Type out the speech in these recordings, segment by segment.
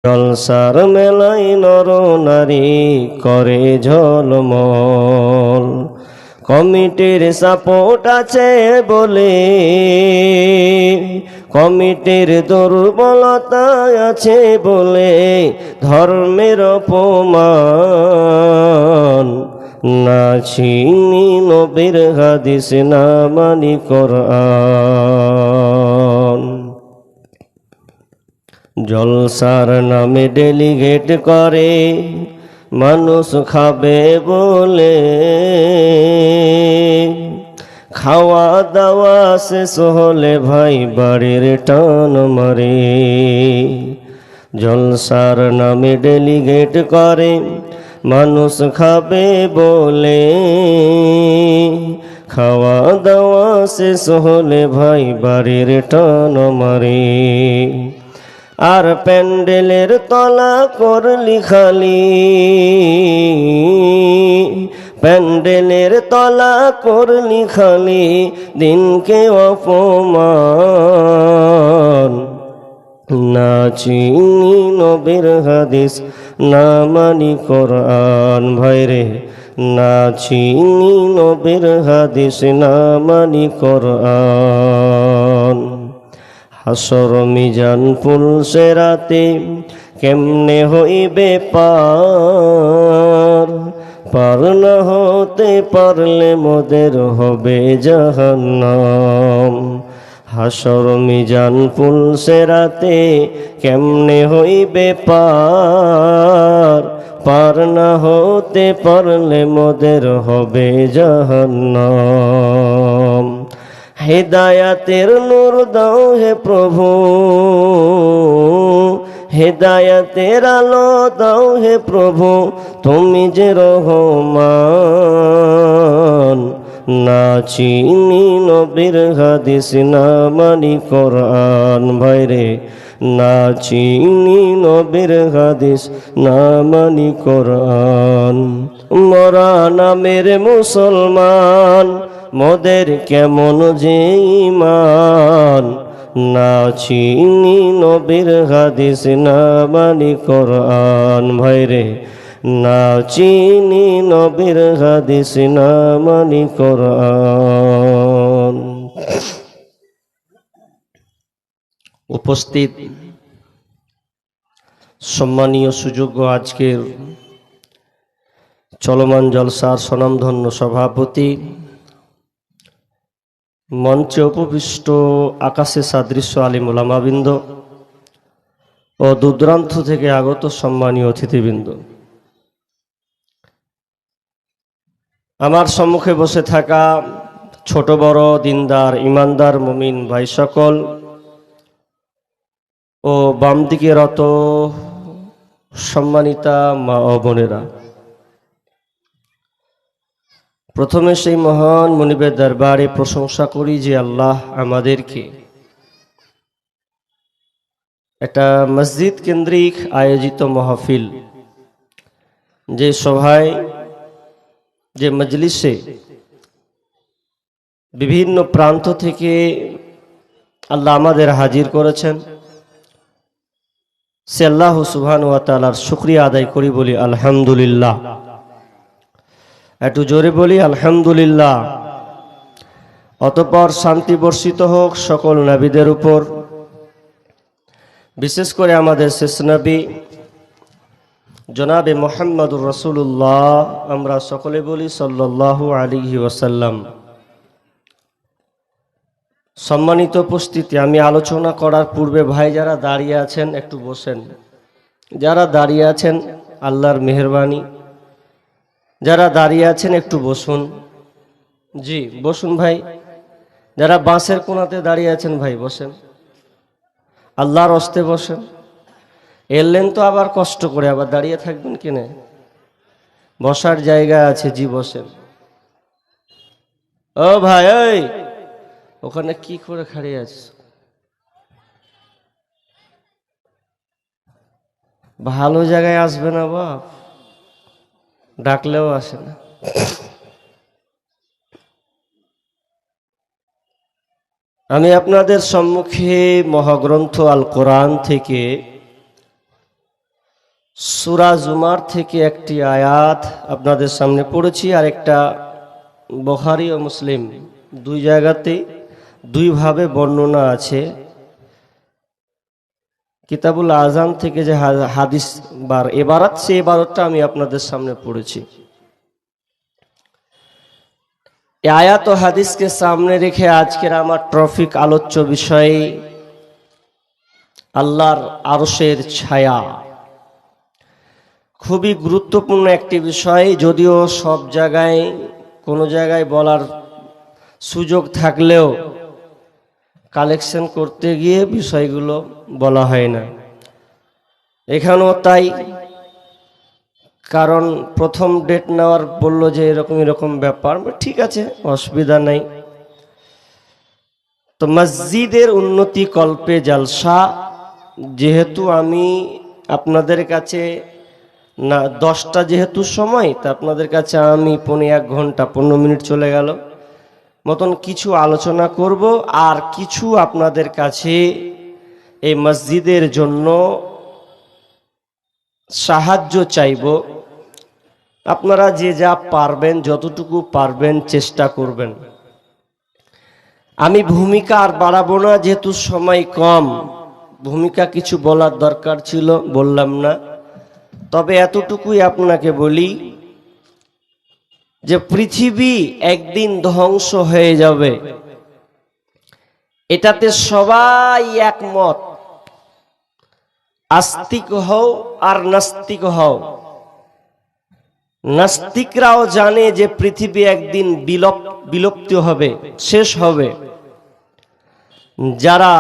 জলসার মেলাই নর নারী করে ঝলমল, কমিটির সাপোর্ট আছে বলে, কমিটির দুর্বলতা আছে বলে ধর্মের অপমান, না চিনি নবীর হাদিস না মানি কোরআন। জলসার নামে ডেলিগেট করে মানুষ খাবে বলে, খাওয়া দাওয়া শেষ হলে ভাই বাড়ির টান মারে। জলসার নামে ডেলিগেট করে মানুষ খাবে বলে, খাওয়া দাওয়া শেষ হলে ভাই বাড়ির টান মারে। আর প্যান্ডেলের তলা করলি খালি, প্যান্ডেলের তলা করলি খালি দিনকে অপমান, না চিনি নবীর হাদিস না মানি কোরআন। ভাইরে না চিনি নবীর হাদিস না মানি কোরআন। হাসর মিজান পুলসে রাতে কেমনে হইবে পার, পার না হতে পারলে মোদের হবে জাহান্নাম। হাসর মিজান পুলসে রাতে কেমনে হইবে পার, পার না হতে পারলে মোদের হবে জাহান্নাম। হেদায়াতের নূর দাও হে প্রভু, হেদায়াতের আলো দাও হে প্রভু, তুমি যে রহমান। না চিনি নবীর হাদিস না মানি কোরআন। ভাইরে না চিনি নবীর হাদিস না মানি কোরআন। মরা নামের মুসলমান মোদের কেমন যে ঈমান, না চিনি নবীর হাদিস না মানি কোরআন। ভাইরে না চিনি নবীর হাদিস না মানি কোরআন। উপস্থিত সম্মানীয় সুযোগ্য আজকের চলমান জলসার স্বনামধন্য সভাপতি, মঞ্চে উপবিষ্ট আকাশে সাদৃশ্য আলিম ওলামাবৃন্দ ও দূরদূরান্ত থেকে আগত সম্মানীয় অতিথিবৃন্দ, আমার সম্মুখে বসে থাকা ছোট বড় দিনদার ইমানদার মুমিন ভাই সকল ও বাম দিকে রত সম্মানিতা মা ও বোনেরা, প্রথমে সেই মহান মুনিবের দরবারে প্রশংসা করি যে আল্লাহ আমাদেরকে একটা মসজিদ কেন্দ্রিক আয়োজিত মাহফিল, যে সভায় যে মজলিসে বিভিন্ন প্রান্ত থেকে আল্লাহ আমাদের হাজির করেছেন, সে আল্লাহ সুবহানাহু ওয়া তাআলার শুকরিয়া আদায় করি, বলি আলহামদুলিল্লাহ। একটু জোরে বলি আলহামদুলিল্লাহ। অতঃপর শান্তি বর্ষিত হোক সকল নবীদের উপর, বিশেষ করে আমাদের শেষ নবী জনাবে মুহাম্মদুর রাসূলুল্লাহ, আমরা সকলে বলি সাল্লাল্লাহু আলাইহি ওয়াসাল্লাম। সম্মানিত উপস্থিতি, আমি আলোচনা করার পূর্বে ভাই যারা দাঁড়িয়ে আছেন একটু বসেন, যারা দাঁড়িয়ে আছেন আল্লাহর মেহেরবানি, যারা দাঁড়িয়ে আছেন একটু বসুন। জি বসুন ভাই, যারা বাঁশের কোণাতে দাঁড়িয়ে আছেন ভাই বসেন, আল্লাহর হস্তে বসেন। এলেন তো আবার কষ্ট করে, আবার দাঁড়িয়ে থাকবেন কিনে, বসার জায়গা আছে, জি বসেন। ও ভাই ওই ওখানে কি করে খাড়িয়ে আছে, ভালো জায়গায় আসবে না বাপ, ডাকলেও আসে না। আমি আপনাদের সম্মুখে মহাগ্রন্থ আল কোরআন থেকে সূরা জুমার থেকে একটি আয়াত আপনাদের সামনে পড়েছি, আর একটা বুখারী ও মুসলিম দুই জায়গাতে দুইভাবে বর্ণনা আছে। কিতাবুল আযান থেকে যে হাদিস এবারাত, সে এবারতটা আমি আপনাদের সামনে পড়েছি। এই আয়াত ও হাদিসকে সামনে রেখে আজকের আমার টপিক আলোচ্য বিষয় আল্লাহর আরশের ছায়া। খুবই গুরুত্বপূর্ণ একটি বিষয়, যদিও সব জায়গায় কোনো জায়গায় বলার সুযোগ থাকলেও কালেকশন করতে গিয়ে বিষয়গুলো বলা হয় না। এখানেও তাই, কারণ প্রথম ডেট নেওয়ার বলল যে এরকম এরকম ব্যাপার, ঠিক আছে, অসুবিধা নাই। তো মসজিদের উন্নতি কল্পে জালসা, যেহেতু আমি আপনাদের কাছে না 10টা যেহেতু সময়, তা আপনাদের কাছে আমি 1 ঘন্টা 15 মিনিট চলে গেল মতন কিছু আলোচনা করব, আর কিছু আপনাদের কাছে এই মসজিদের জন্য সাহায্য চাইব। আপনারা যে যা পারবেন, যতটুকু পারবেন চেষ্টা করবেন। আমি ভূমিকা আর বাড়াবো না, যেহেতু সময় কম। ভূমিকা কিছু বলার দরকার ছিল, বললাম না। তবে এতটুকুই আপনাকে বলি যে পৃথিবী একদিন ধ্বংস হয়ে যাবে, এটাতে সবাই একমত। আস্তিক হও আর নাস্তিক হও। নাস্তিকরাও জানে যে পৃথিবী একদিন বিলুপ্ত হবে, শেষ হবে। যারা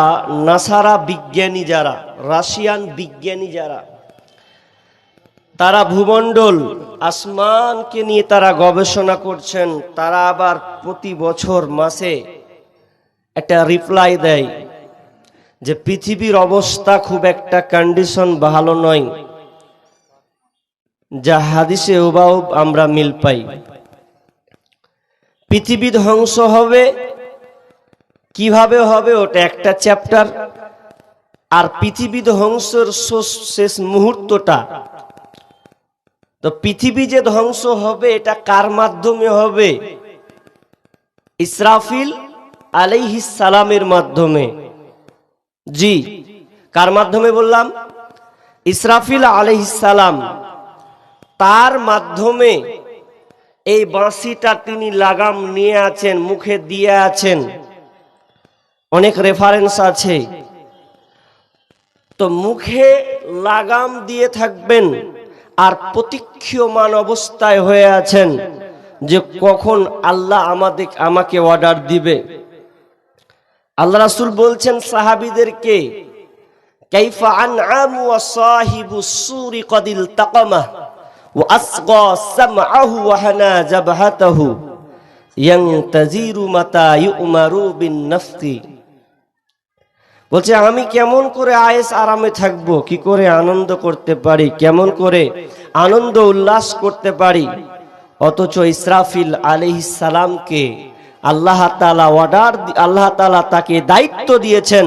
নাসারা বিজ্ঞানী, যারা রাশিয়ান বিজ্ঞানী, যারা তারা ভূমণ্ডল আসমানকে নিয়ে তারা গবেষণা করছেন, তারা আবার প্রতি বছর মাসে একটা রিপ্লাই দেয় যে পৃথিবীর অবস্থা খুব একটা কন্ডিশন ভালো নয়, যা হাদিসে হুবহু আমরা মিল পাই। পৃথিবী ধ্বংস হবে, কিভাবে হবে ওটা একটা চ্যাপ্টার। আর পৃথিবী ধ্বংসের শেষ মুহূর্তটা, তো পৃথিবী যে ধ্বংস হবে এটা কার মাধ্যমে হবে? ইসরাফিল আলাইহিস সালামের মাধ্যমে। জি, কার মাধ্যমে বললাম? ইসরাফিল আলাইহিস সালাম, তার মাধ্যমে এই বাঁশিটা তিনি লাগাম নিয়ে আছেন, মুখে দিয়ে আছেন। অনেক রেফারেন্স আছে। তো মুখে লাগাম দিয়ে থাকবেন আর প্রতীক্ষমান অবস্থায় হয়ে আছেন যে কখন আল্লাহ আমাকে অর্ডার দিবে। আল্লাহ রাসূল বলছেন সাহাবীদেরকে, কাইফা আনআমু ওয়া সাহিবুস সুরি কদিল তাকামা ওয়া আসগা সামআহু ওয়া হানা জাবহাতাহু ইয়ানতাজিরু মাতা ইউমারু বিন নাফতি। বলছে আমি কেমন করে আয়েশ আরামে থাকবো, কি করে আনন্দ করতে পারি, কেমন করে আনন্দ উল্লাস করতে পারি, অথচ ইসরাফিল আলাইহিস সালামকে আল্লাহ তাআলা তাকে দায়িত্ব দিয়েছেন।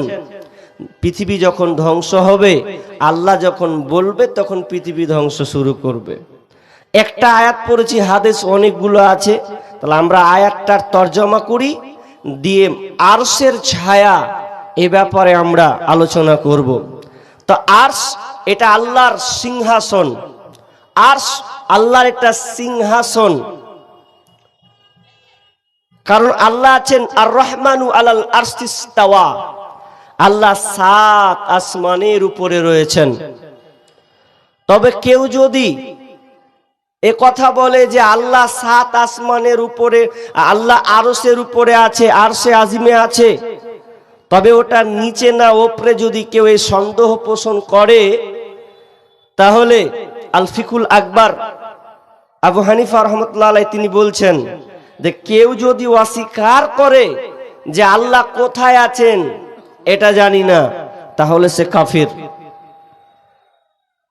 পৃথিবী যখন ধ্বংস হবে, আল্লাহ যখন বলবে তখন পৃথিবী ধ্বংস শুরু করবে। একটা আয়াত পড়েছি, হাদিস অনেকগুলো আছে। তাহলে আমরা আয়াতটার তর্জমা করি, দিয়ে আরশের ছায়া এ ব্যাপারে আমরা আলোচনা করব। তো আরশ এটা আল্লাহর সিংহাসন। আরশ আল্লাহর একটা সিংহাসন, কারণ আল্লাহ আছেন আর রহমানু আলাল আরশিস তাওয়া। আল্লাহ 7 আসমানের উপরে রয়েছেন। তবে কেউ যদি এ কথা বলে যে আল্লাহ 7 আসমানের উপরে, আল্লাহ আরশের উপরে আছে, আরশে আজিমে আছে, তবে ওটা নিচে না উপরে, যদি কেউ এই সন্দেহ পোষণ করে, তাহলে আল ফিকুল আকবর আবু হানিফা রাহমাতুল্লাহ আলাইহি তিনি বলছেন যে কেউ যদি অস্বীকার করে যে আল্লাহ কোথায় আছেন এটা জানি না, তাহলে সে কাফির।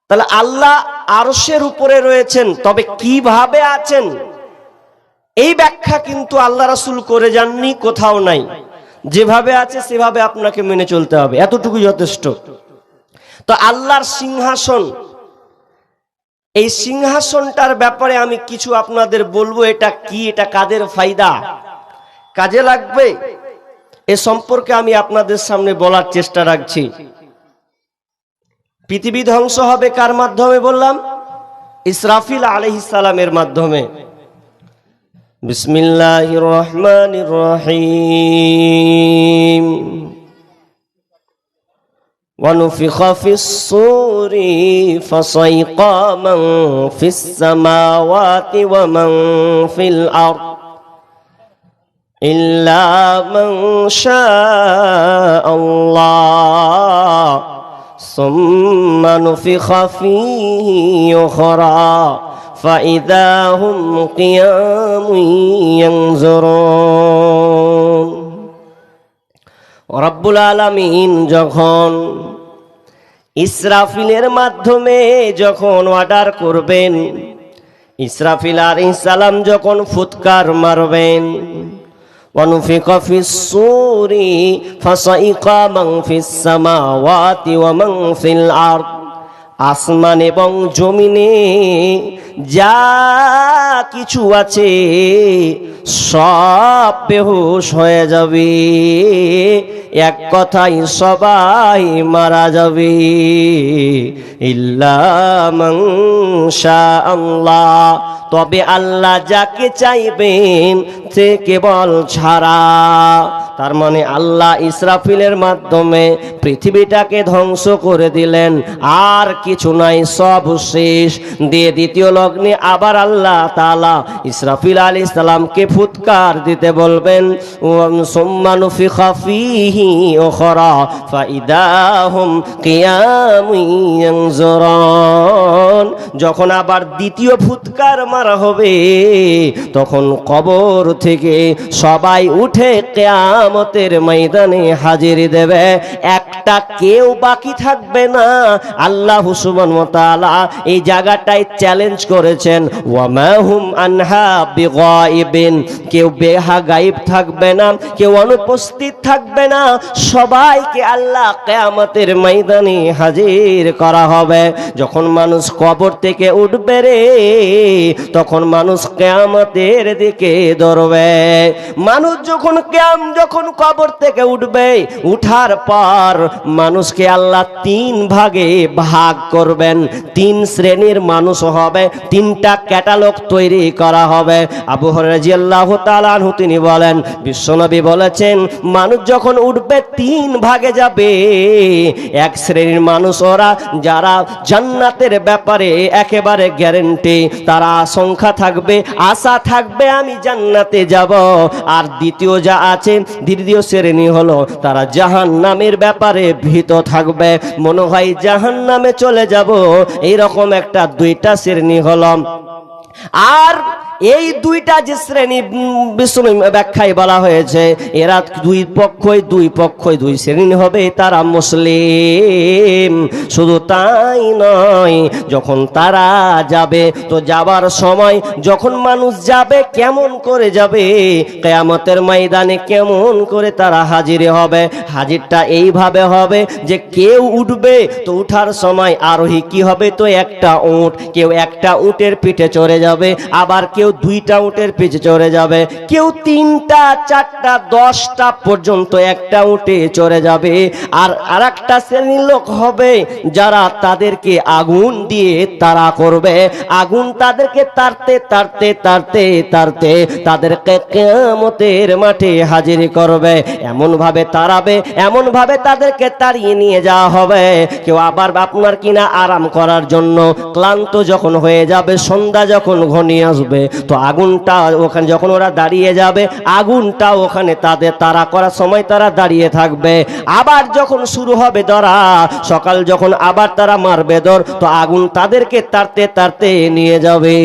তাহলে আল্লাহ আরশের উপরে রয়েছেন, তবে কিভাবে আছেন এই ব্যাখ্যা কিন্তু আল্লাহ রাসূল করে যাননি, কোথাও নাই। যেভাবে আছে সেভাবে আপনাকে মেনে চলতে হবে, এতটুকু যথেষ্ট। তো আল্লাহর সিংহাসন, এই সিংহাসনটার ব্যাপারে আমি কিছু আপনাদের বলবো। এটা কি, এটা কাদের ফায়দা, কাজে লাগবে, এ সম্পর্কে আমি আপনাদের সামনে বলার চেষ্টা রাখছি। পৃথিবী ধ্বংস হবে কার মাধ্যমে বললাম? ইসরাফিল আলাইহিস সালামের মাধ্যমে। বিসমিল্লাহির রহমানির রহিম। ونفخ في الصور فصيق من في السماوات ومن في الأرض إلا من شاء الله ثم نفخ فيه أخرى فإذا هم قيام ينظرون। রব্বুল আলামিন যখন ইসরাফিলের মাধ্যমে যখন অর্ডার করবেন, ইসরাফিল আলাইহিস সালাম যখন ফুৎকার মারবেন, ওয়ানুফিকা ফিস সূরি ফাসাইকা মান ফিস সামাওয়াতি ওয়া মান ফিল আরদ, আসমান এবং জমিনে যা কিছু আছে সব বেহুশ হয়ে যাবে, এক কথাই সবাই মারা যাবে। ইল্লা মান শাআল্লাহ, তবে আল্লাহ যাকে চাইবেন সে কেবল ছাড়া। তার মানে আল্লাহ ইসরাফিলের মাধ্যমে পৃথিবীটাকে ধ্বংস করে দিলেন, আর কিছু নাই, সব শেষ দিয়ে দ্বিতীয় লগ্নে আবার আল্লাহ তাআলা ইসরাফিল আলাইহিস সালামকে ফুৎকার দিতে বলবেন। সুম্মা নুফিখা ফীহি উখরা ফাইদা হুম কিয়ামুন ইয়ানজুরুন। যখন আবার দ্বিতীয় ফুৎকার মারা হবে, তখন কবর থেকে সবাই উঠে কিয়ামতের ময়দানে হাজির দেবে, একটা কেউ বাকি থাকবে না। আল্লাহ সুবহানাহু ওয়া তাআলা এই জায়গাটায় চ্যালেঞ্জ করেছেন, ওয়া মা হুম আনহা বিগাইবিন, কেউ বেহা গায়েব থাকবে না, কেউ অনুপস্থিত থাকবে না, সবাইকে আল্লাহ কিয়ামতের ময়দানে হাজির করা হবে। যখন মানুষ কবর থেকে উঠবে রে, তখন মানুষ কিয়ামতের দিকে দৌড়বে। মানুষ যখন কবর থেকে উঠবে, উঠার পর মানুষকে আল্লাহ তিন ভাগে ভাগ করবেন। তিন শ্রেণীর মানুষ হবে, তিনটা ক্যাটালগ তৈরি করা হবে। আবু হুরায়রা রাদিয়াল্লাহু তাআলা আনহু তিনি বলেন, বিশ্বনবী বলেছেন, মানুষ যখন উঠবে তিন ভাগে যাবে। এক শ্রেণীর মানুষ ওরা যারা জান্নাতের ব্যাপারে একেবারে গ্যারান্টি, তারা আশঙ্কা থাকবে, আশা থাকবে আমি জান্নাতে যাব। আর দ্বিতীয় শ্রেণী হলো তারা জাহান্নামের ব্যাপারে ভীত থাকবে, মনে হয় জাহান্নামে চলে যাব, এইরকম একটা দুইটা শ্রেণী হলো। আর এই দুইটা যে শ্রেণী ব্যাখ্যায় বলা হয়েছে, এরা দুই শ্রেণী হবে, তারা মুসলিম। শুধু তাই নয়, যখন তারা যাবে, তো যাবার সময় যখন মানুষ যাবে কেমন করে যাবে, কিয়ামতের ময়দানে কেমন করে তারা হাজির হবে। হাজিরটা এইভাবে হবে যে কেউ উঠবে, তো উঠার সময় আরোহী কি হবে, তো একটা উট, কেউ একটা উটের পিঠে চড়ে যাবে, আবার কেউ দুইটা উটের পিঠে চড়ে যাবে, কেউ তিনটা, চারটা, 10টা পর্যন্ত একটা উটে চড়ে যাবে। আর আরেকটা শ্রেণীর লোক হবে যারা তাদেরকে আগুন দিয়ে তাড়া করবে, আগুন তাদেরকে তাড়তে তাড়তে তাড়তে তাড়তে তাদেরকে কিয়ামতের মাঠে হাজির করবে। এমন ভাবে তাড়াবে, এমন ভাবে তাদেরকে তাড়িয়ে নিয়ে যাওয়া হবে। কেউ আবার আপনার কিনা আরাম করার জন্য ক্লান্ত যখন হয়ে যাবে, সন্ধ্যা যখন ঘনিয়ে আসবে, তো আগুনটা ওখানে যখন ওরা দাঁড়িয়ে যাবে, আগুনটা ওখানে তাদের তাড়া করার সময় তারা দাঁড়িয়ে থাকবে। আবার যখন শুরু হবে ধরা, সকাল যখন আবার তারা মারবে দৌড়, তো আগুন তাদেরকে তাড়তে তাড়তে নিয়ে যাবে।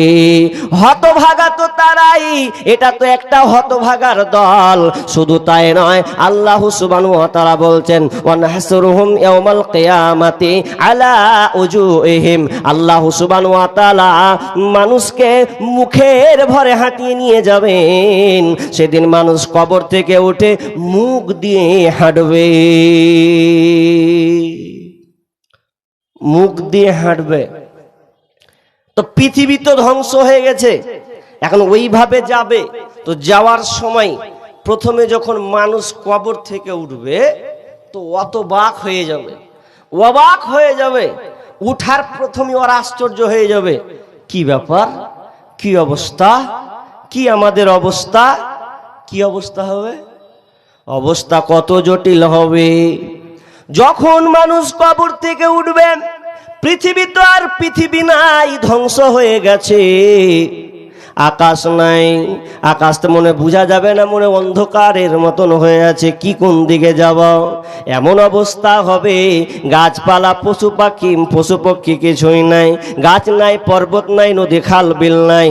হতভাগা তো তারাই, এটা তো একটা হতভাগার দল। শুধু তাই নয়, আল্লাহ সুবহানাহু ওয়া তাআলা বলছেন, ওয়া নাহসুরুহুম ইয়াওমাল কিয়ামাতি আলা উজুহিম। আল্লাহ সুবহানাহু ওয়া তাআলা মানুষকে মুখের ভরে হাঁটিয়ে নিয়ে যাবেন। সেদিন মানুষ কবর থেকে উঠে মুখ দিয়ে হাঁটবে, মুখ দিয়ে হাঁটবে। তো পৃথিবী তো ধ্বংস হয়ে গেছে, এখন ওইভাবে যাবে। তো যাওয়ার সময় প্রথমে যখন মানুষ কবর থেকে উঠবে তো অবাক হয়ে যাবে, অবাক হয়ে যাবে। উঠার প্রথমে ওরা আশ্চর্য হয়ে যাবে, কি ব্যাপার, কি অবস্থা, কি আমাদের অবস্থা, কি অবস্থা হবে, অবস্থা কত জটিল হবে। যখন মানুষ কবর থেকে উঠবে পৃথিবী তো আর পৃথিবী নাই, ধ্বংস হয়ে গেছে। আকাশ নাই, আকাশ তো মনে বোঝা যাবে না, মনে অন্ধকারের মতন হয়ে আছে, কি কোন দিকে যাব। এমন অবস্থা হবে, গাছপালা পশু পক্ষী কিছুই নাই, গাছ নাই, পর্বত নাই, নদী খাল বিল নাই।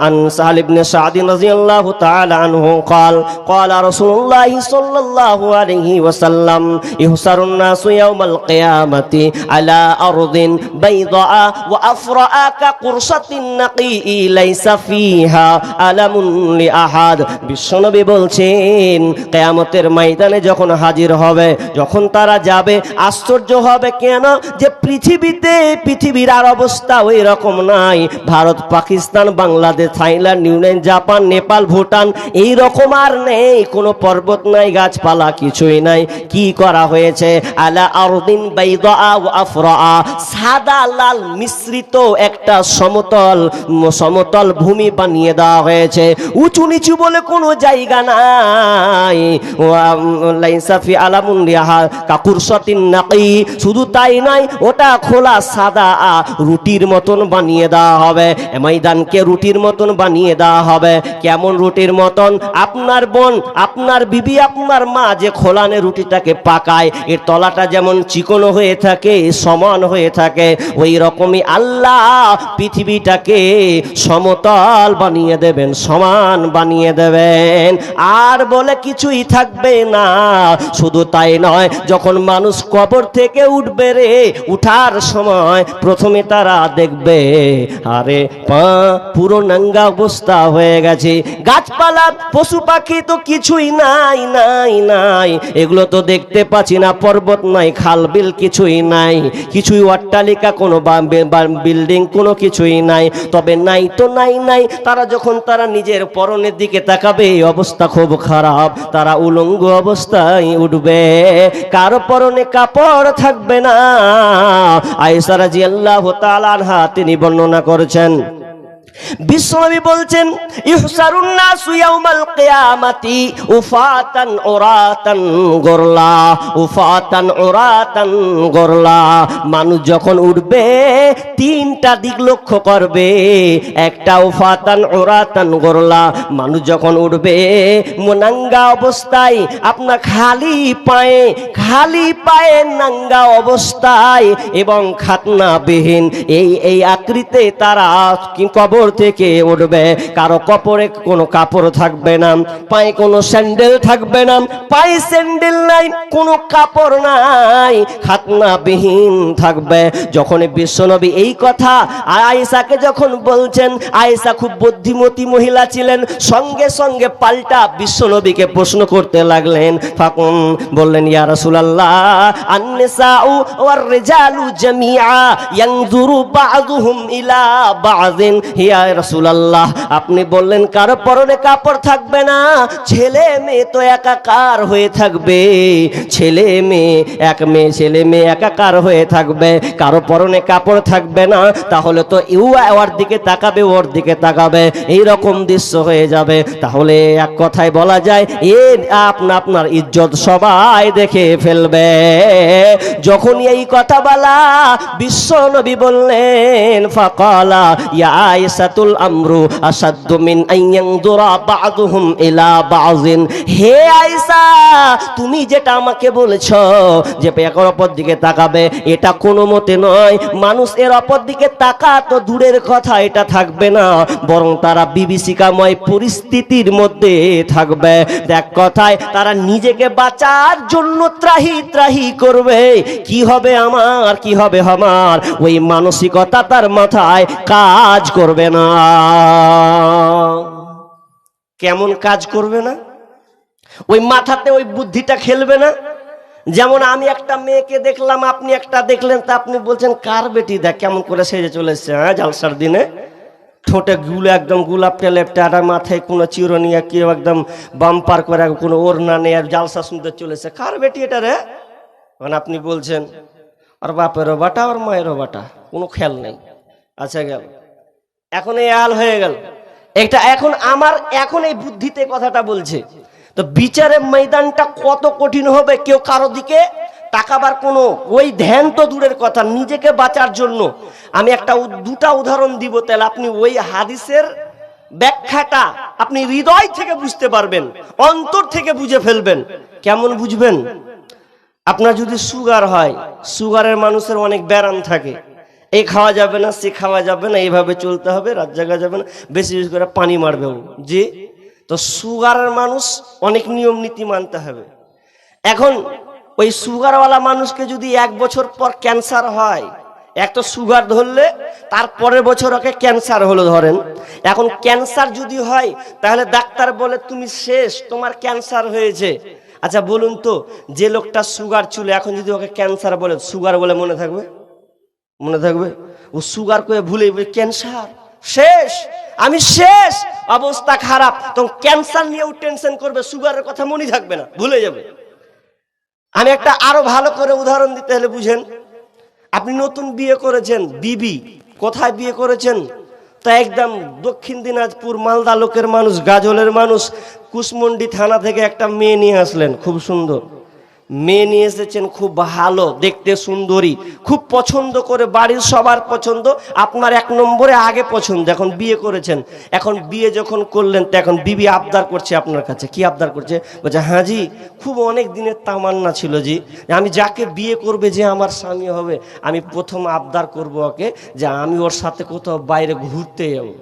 আন সাহাল ইবনে সাদ রাদিয়াল্লাহু তাআলা আনহু قال قال رسول الله صلى الله عليه وسلم يحشر الناس يوم القيامة على أرض بيضاء وأفراء كقرصة النقي ليس فيها ألم لأحد। বিশ্বনবী বলছেন কিয়ামতের ময়দানে যখন হাজির হবে, যখন তারা যাবে আশ্চর্য হবে, কেন যে পৃথিবীর আর অবস্থা ওই রকম নাই। Bharat, Pakistan, Bangladesh, Thailand, Ukraine, Japan, Nepal, Bhutan এই রকম আর নেই, কোনো পর্বত নাই, গাছপালা কিছুই নাই। কি করা হয়েছে, আলা আরদিন বাইদা ওয়া আফরা, সাদা লাল মিশ্রিত একটা সমতল ভূমি বানিয়ে দেওয়া হয়েছে, উঁচু নিচু বলে কোনো জায়গা নাই। লাইসা ফি আলামুন লিহা কাকুরসাতিন নাকি, শুধু তাই নয়, ওটা খোলা সাদা রুটির মতন বানিয়ে দেওয়া হবে, ময়দানকে রুটির মতন বানিয়ে দেওয়া হবে। কেমন রুটির মতন, আপনার বোন, আপনার বিবি, আপনার মা যে খোলানে রুটিটাকে পাকায়, এর তলাটা যেমন চিকনো হয়ে থাকে, সমান হয়ে থাকে, ওই রকমই আল্লাহ পৃথিবীটাকে সমতল বানিয়ে দেবেন, সমান বানিয়ে দেবেন, আর বলে কিছুই থাকবে না। শুধু তাই নয়, যখন মানুষ কবর থেকে উঠবে রে, উঠার সময় প্রথমে তারা দেখবে আরে পা পুরো নাঙ্গা অবস্থা হয়ে গেছে, গাছপালা পশু পাখি তো কিছুই নাই, এগুলো তো দেখতে পাচ্ছি না, পর্বত নাই, খাল বিল কিছুই নাই, কিছুই অট্টালিকা কোনো বিল্ডিং কোনো কিছুই নাই। তবে নাই তো নাই, তারা নিজের পরনের দিকে তাকাবে, এই অবস্থা খুব খারাপ, তারা উলঙ্গ অবস্থায় উঠবে, কারো পরনে কাপড় থাকবে না। আয়েশা রাদিয়াল্লাহু তাআলা আনহা তিনি বর্ণনা করেছেন, বিশ্বনবী বলছেন ইহসারুন নাসু ইয়াউমাল কিয়ামাতি উফাতান উরাতান গুরলা, উফাতান উরাতান গুরলা। মানুষ যখন উঠবে তিনটা দিক লক্ষ্য করবে, একটা উফাতান উরাতান গুরলা, মানুষ যখন উঠবে নাঙ্গা অবস্থায়, আপনার খালি পায়ে নাঙ্গা অবস্থায় এবং খাতনাবিহীন এই আকৃতিতে তারা কবর থেকে উঠবে। কারো কপরে কোনো কাপড় থাকবে না, পায়ে কোনো স্যান্ডেল থাকবে না, পায়ে স্যান্ডেল নাই, কোনো কাপড় নাই, খাতনাবিহীন থাকবে। যখন বিশ্বনবী এই কথা আয়েশাকে যখন বলছেন, আয়েশা খুব বুদ্ধিমতী মহিলা ছিলেন, সঙ্গে সঙ্গে পাল্টা বিশ্বনবীকে প্রশ্ন করতে লাগলেন। ফাকুন বললেন, ইয়া রাসূলুল্লাহ আন-নিসাউ ওয়ার রিজালু জামিআ ইয়ানজুরু বা'যুহুম ইলা বা'যিন, ইয়া রাসূলুল্লাহ আপনি বললেন কারো পরনে কাপড় থাকবে না, ছেলে মেয়ে তো একাকার হয়ে থাকবে, ছেলে মেয়ে একাকার হয়ে থাকবে, কারো পরনে কাপড় থাকবে না, তাহলে তো ওর দিকে তাকাবে, ওর দিকে তাকাবে, এইরকম দৃশ্য হয়ে যাবে। তাহলে এক কথায় বলা যায় আপনার ইজ্জত সবাই দেখে ফেলবে। যখন এই কথা বলা বিশ্ব নবী বললেন, ফাকালা ইয়া আয়েশাতুল আমরু আসাদ্দু মিন আইয়ানজুরা বা'যুহুম ইলা বা'যিন, হে আয়েশা তুমি যেটা আমাকে বলেছো যে এর অপর দিকে তাকাবে, এটা কোনো মতে নয়। মানুষ এর অপর দিকে তাকা তো দূরের কথা, এটা থাকবে না, বরং তারা বিভীষিকাময় পরিস্থিতির মধ্যে থাকবে। এক কথায় তারা নিজেকে বাঁচার জন্য ত্রাহি করবে, কি হবে আমার, ওই মানসিকতা তার মাথায় কাজ করবে না। কেমন কাজ করবে না? ওই মাথাতে ওই বুদ্ধিটা খেলবে না যেমন আমি একটা মেয়েকে দেখলাম, আপনি একটা দেখলেন, তা আপনি বলছেন কার বেটি, দেখ কেমন করে সেজে চলেছে, হ্যাঁ জালসার দিনে, ঠোঁটে গুলো একদম গোলাপ টেলের টাটা, মাথায় কোনো চিরনিয়া, কেউ একদম বাম্পার করে, কোনো ওড়না নেই, আর জালসা শুনতে চলেছে, কার বেটি এটা রে? মানে আপনি বলছেন আর বাপেরও বাটা আর মায়েরও বাটা, কোনো খেয়াল নেই। আচ্ছা গেল, এখন এই হাল হয়ে গেল এটা। এখন এই বুদ্ধিতে কথাটা বলছে, তো বিচারের ময়দানটা কত কঠিন হবে, কেউ কারো দিকে তাকাবার কোনো ওই ধ্যান তো দূরের কথা, নিজেকে বাঁচার জন্য আমি দুটা উদাহরণ দিব, তাহলে আপনি ওই হাদিসের ব্যাখ্যাটা আপনি হৃদয় থেকে বুঝতে পারবেন, অন্তর থেকে বুঝে ফেলবেন। কেমন বুঝবেন? আপনার যদি সুগার হয়, সুগারের মানুষের অনেক ব্যারাম থাকে, এই খাওয়া যাবে না, সে খাওয়া যাবে না, এইভাবে চলতে হবে, রাত জাগা যাবে না, বেশি বেশি করে পানি মারবে জি। তো সুগারের মানুষ অনেক নিয়ম নীতি মানতে হবে। এখন ওই সুগারওয়ালা মানুষকে যদি 1 বছর পর ক্যান্সার হয়, এক তো সুগার ধরলে তার পরের বছর ওকে ক্যান্সার হলো ধরেন, এখন ক্যান্সার যদি হয় তাহলে ডাক্তার বলে তুমি শেষ, তোমার ক্যান্সার হয়েছে। আচ্ছা বলুন তো, যে লোকটা সুগার ছিল, এখন যদি ওকে ক্যান্সার বলে, সুগার বলে মনে থাকবে? মনে থাকবে? ও সুগার করে ভুলে ক্যান্সার, শেষ, আমি শেষ, অবস্থা খারাপ, তখন ক্যান্সার নিয়েও টেনশন করবে, সুগারের কথা মনে থাকবে না, ভুলে যাবে। আমি একটা আরো ভালো করে উদাহরণ দিতে হলে বুঝেন, আপনি নতুন বিয়ে করেছেন, বিবি কোথায় বিয়ে করেছেন? তা একদম দক্ষিণ দিনাজপুর, মালদা লোকের মানুষ, গাজলের মানুষ, কুশমন্ডি থানা থেকে একটা মেয়ে নিয়ে আসলেন, খুব সুন্দর মেয়ে নিয়ে এসেছেন, খুব ভালো দেখতে, সুন্দরী, খুব পছন্দ করে, বাড়ির সবার পছন্দ, আপনার 1 নম্বরে আগে পছন্দ। এখন বিয়ে করেছেন, এখন বিয়ে যখন করলেন, তো এখন বিবি আবদার করছে আপনার কাছে। কি আবদার করছে? বলছে হ্যাঁ জি, খুব অনেক দিনের তামান্না ছিল জি, আমি যাকে বিয়ে করবে, যে আমার স্বামী হবে, আমি প্রথম আবদার করব ওকে, যে আমি ওর সাথে কোথাও বাইরে ঘুরতে যাবো।